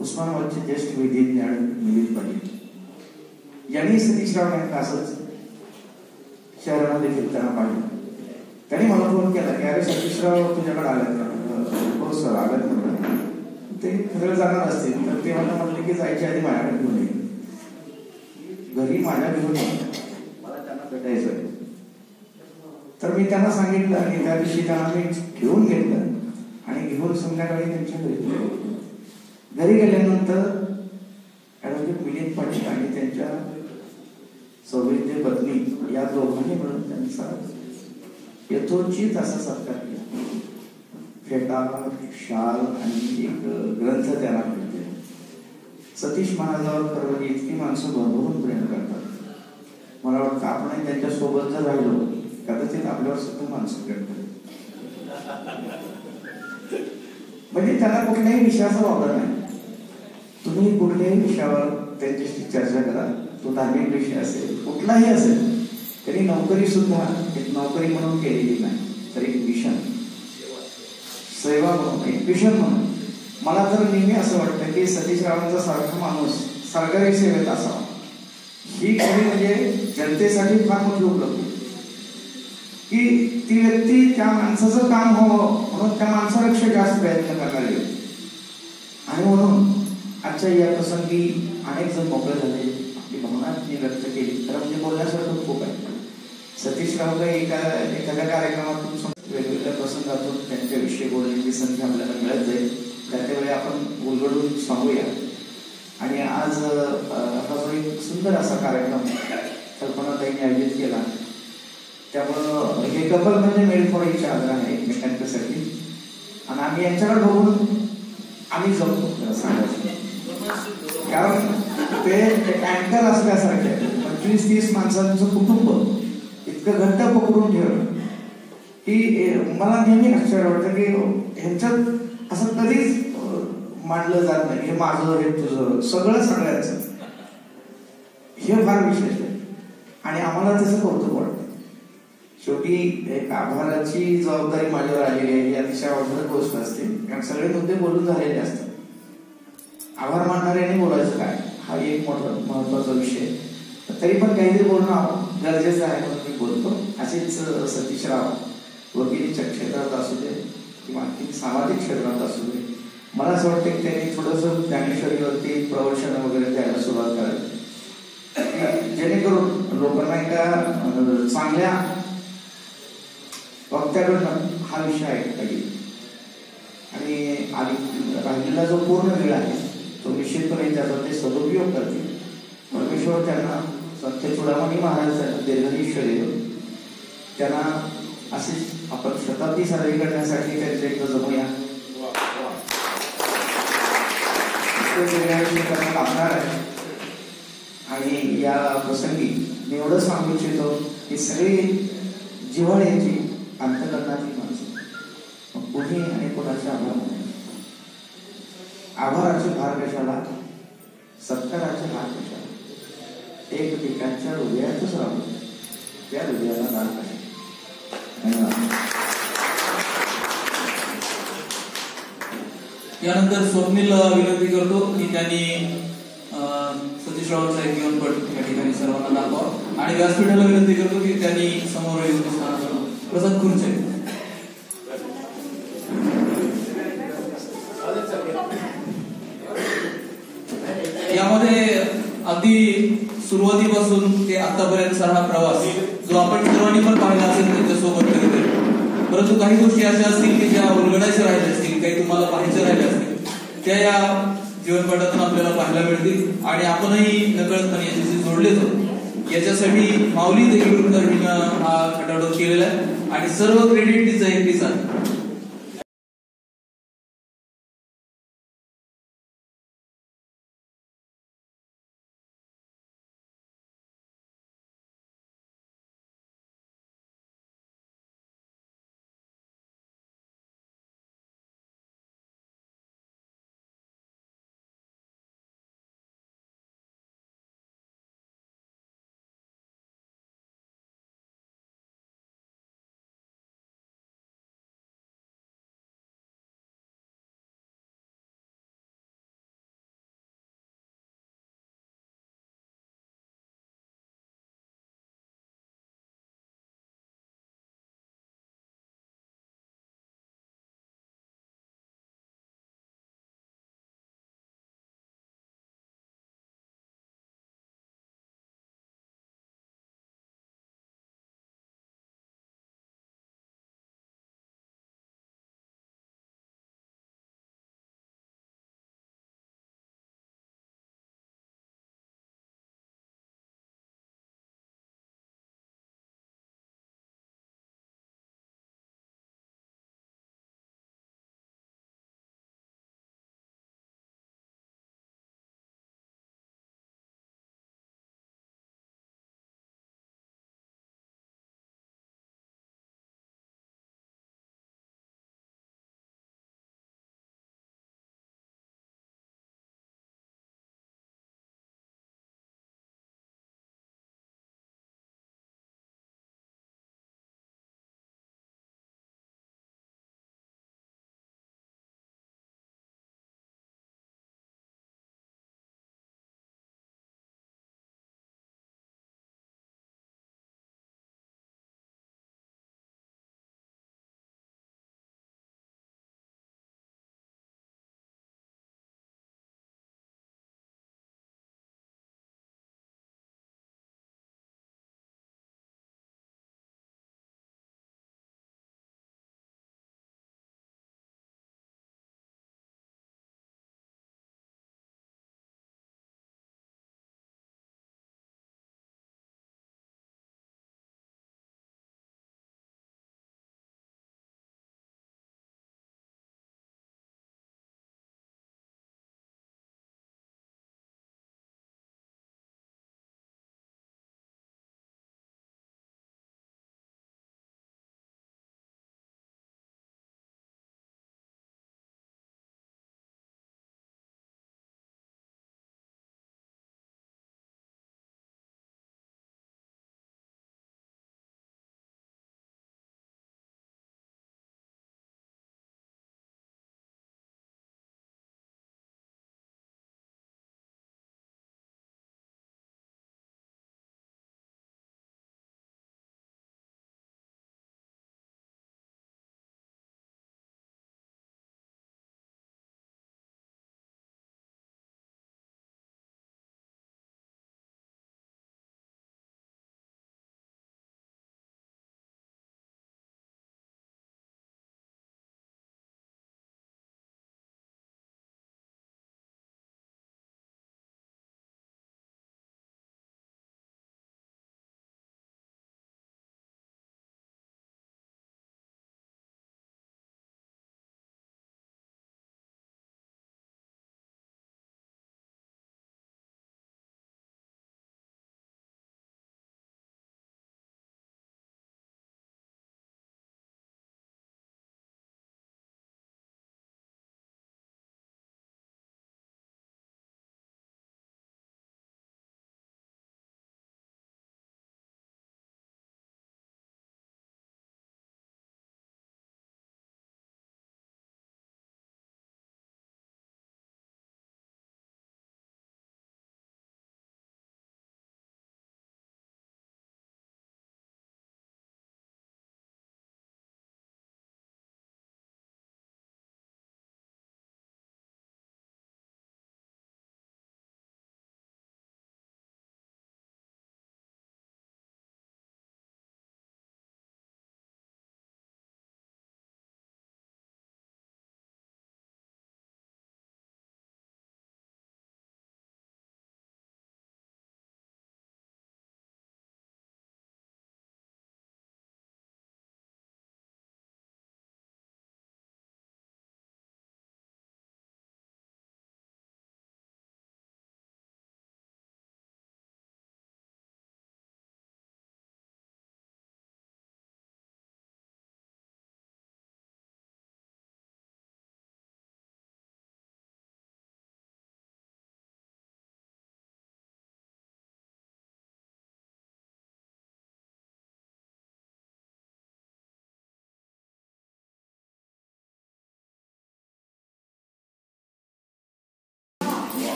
उस्मानाबादचे ज्येष्ठ वैद्यज्ञ आणि मिलिंद पाटील यांनी सतीश राव यांना असंच शहरामध्ये फिरताना पाहिलं. त्यांनी मला फोन केला की अरे सतीश राव तुझ्याकडे आल्यात का? हो सर आल्यात म्हणतात. ते फिरायला जाणार असतील तर ते मला म्हणले की जायच्या आधी माझ्याकडे घेऊन येईल, घरी माझ्या घेऊन येईल, मला त्यांना भेटायचं आहे. तर मी त्यांना सांगितलं आणि त्या दिवशी त्यांना मी घेऊन घेतलं आणि घेऊन संध्याकाळी त्यांच्या घरी गेल्यानंतर ॲडव्होकेट मिलिंद पाटील आणि त्यांच्या सौविद्य पत्नी या दोघांनी मिळून त्यांचा यथोचित असा सत्कार केला. फेटा, शाल आणि एक ग्रंथ त्याला मिळते. सतीश महाराजांवर खरं इतकी माणसं भरभरून प्रेम करतात. मला वाटतं आपण त्यांच्या सोबत जर राहिलो कदाचित आपल्यावर सुद्धा माणसं प्रेम करतात. म्हणजे त्यांना कुठल्याही विषयाचा वापर नाही. तुम्ही कुठल्याही विषयावर त्यांच्याशी चर्चा करा, तो धार्मिक विषय असेल कुठलाही असेल, तरी नोकरी सुद्धा एक नोकरी म्हणून केलेली नाही, तर एक मिशन, सेवा म्हणून, एक मिशन म्हणून. मला तर नेहमी असं वाटतं की सतीश रावांचा सारखा माणूस सरकारी सेवेत असावा. ही खरी म्हणजे जनतेसाठी फार मोठी उपलब्धी की ती व्यक्ती त्या माणसाचं काम व्हावं म्हणून त्या माणसापेक्षा जास्त प्रयत्न करणारी आणि म्हणून आजच्या या प्रसंगी अनेक जण मोकळे झाले, आपली भावना व्यक्त केली. तर म्हणजे बोलण्यासारखं खूप आहे. सतीश राव एखाद्या कार्यक्रमातून वेगवेगळ्या प्रसंगातून त्यांच्याविषयी बोलण्याची संधी आपल्याला मिळत जाईल. त्यावेळी आपण उलगडून सांगूया. आणि आज हा जो एक सुंदर असा कार्यक्रम कल्पनाताईंनी आयोजित केला, त्यामुळं हे कपल म्हणजे मेड फॉर इच अदर आहे एकमेकांच्यासाठी. आणि आम्ही यांच्याकडे बघून आम्ही जमतो सांगायचं, कारण ते अँकर असल्यासारखे 25-30 माणसांचं कुटुंब इतकं घट्ट पकडून ठेवलं की मला नेहमी आश्चर्य वाटतं की ह्यांच्यात असं कधीच मांडलं जात नाही हे माझं हे तुझं, सगळं सगळ्यांचं. हे फार विशेष आहे आणि आम्हाला त्याचं कौतुक वाटतं. शेवटी एक आभाराची जबाबदारी माझ्यावर आलेली आहे, ही अतिशय अवघड गोष्ट असते, कारण सगळे मुद्दे बोलून झालेले असतात. आभार मानणाऱ्याने बोलायचं काय, हा एक महत्वाचा विषय. तरी पण काहीतरी बोलणं गरजेचं आहे म्हणून मी बोलतो. असेच सतीश राव वकिलीच्या क्षेत्रात असू दे, किंवा आणखी सामाजिक क्षेत्रात असू दे, मला असं वाटतं की त्यांनी थोडंसं ज्ञानेश्वरीवरती प्रवचन वगैरे द्यायला सुरुवात करावी, जेणेकरून लोकांना एका चांगल्या वक्त्याकडनं हा विषय ऐकता येईल. आणि राहिलेला जो पूर्ण वेळ आहे तो निश्चितपणे त्याचा ते सदुपयोग करतील. परमेश्वर त्यांना संत चुडामणी महाराज दीर्घायुष्य त्यांना असेच आपण शताब्दी साजरी करण्यासाठी त्यांचे एक जमूया लागणार आहे. आणि या प्रसंगी मी एवढं सांगू इच्छितो की सगळी जिव्हाळ्याची अंतकरणाची माणसं कुणी आणि कोणाचे आभार नाही. आभाराचे भार कशाला, सत्काराचे हार कशाला, एकमेकांच्या हृदयातच राहू त्या हृदयाला दान कशा. यानंतर स्वप्नील विनंती करतो की त्यांनी सतीश रावांचा एक जीवनपट या ठिकाणी सर्वांना दाखवा. आणि व्यासपीठाला विनंती करतो की त्यांनी समोर येऊन प्रसाद खुर्चे यामध्ये अगदी सुरुवातीपासून ते आतापर्यंतचा हा प्रवास जो आपण सर्वांनी पण पाहिला असेल त्यांच्यासोबत कधीतरी, परंतु काही गोष्टी अशा असतील की ज्या उलगडायच्या राहिल्या असतील, काही तुम्हाला पाहायच्या राहिल्या असतील, त्या या जीवनपटातून आपल्याला पाहायला मिळतील. आणि आपणही नकळतपणे याच्याशी जोडले जातो. याच्यासाठी माऊली देगलूरकर हिनं हा खटाटोप केलेला आहे आणि सर्व क्रेडिट तिचं एकटीच आहे.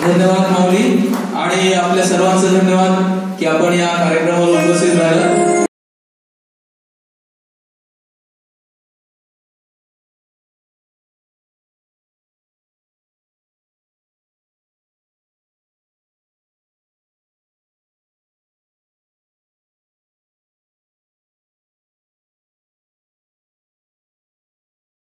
धन्यवाद माऊली आणि आपल्या सर्वांचं धन्यवाद की आपण या कार्यक्रमाला उपस्थित राहिला.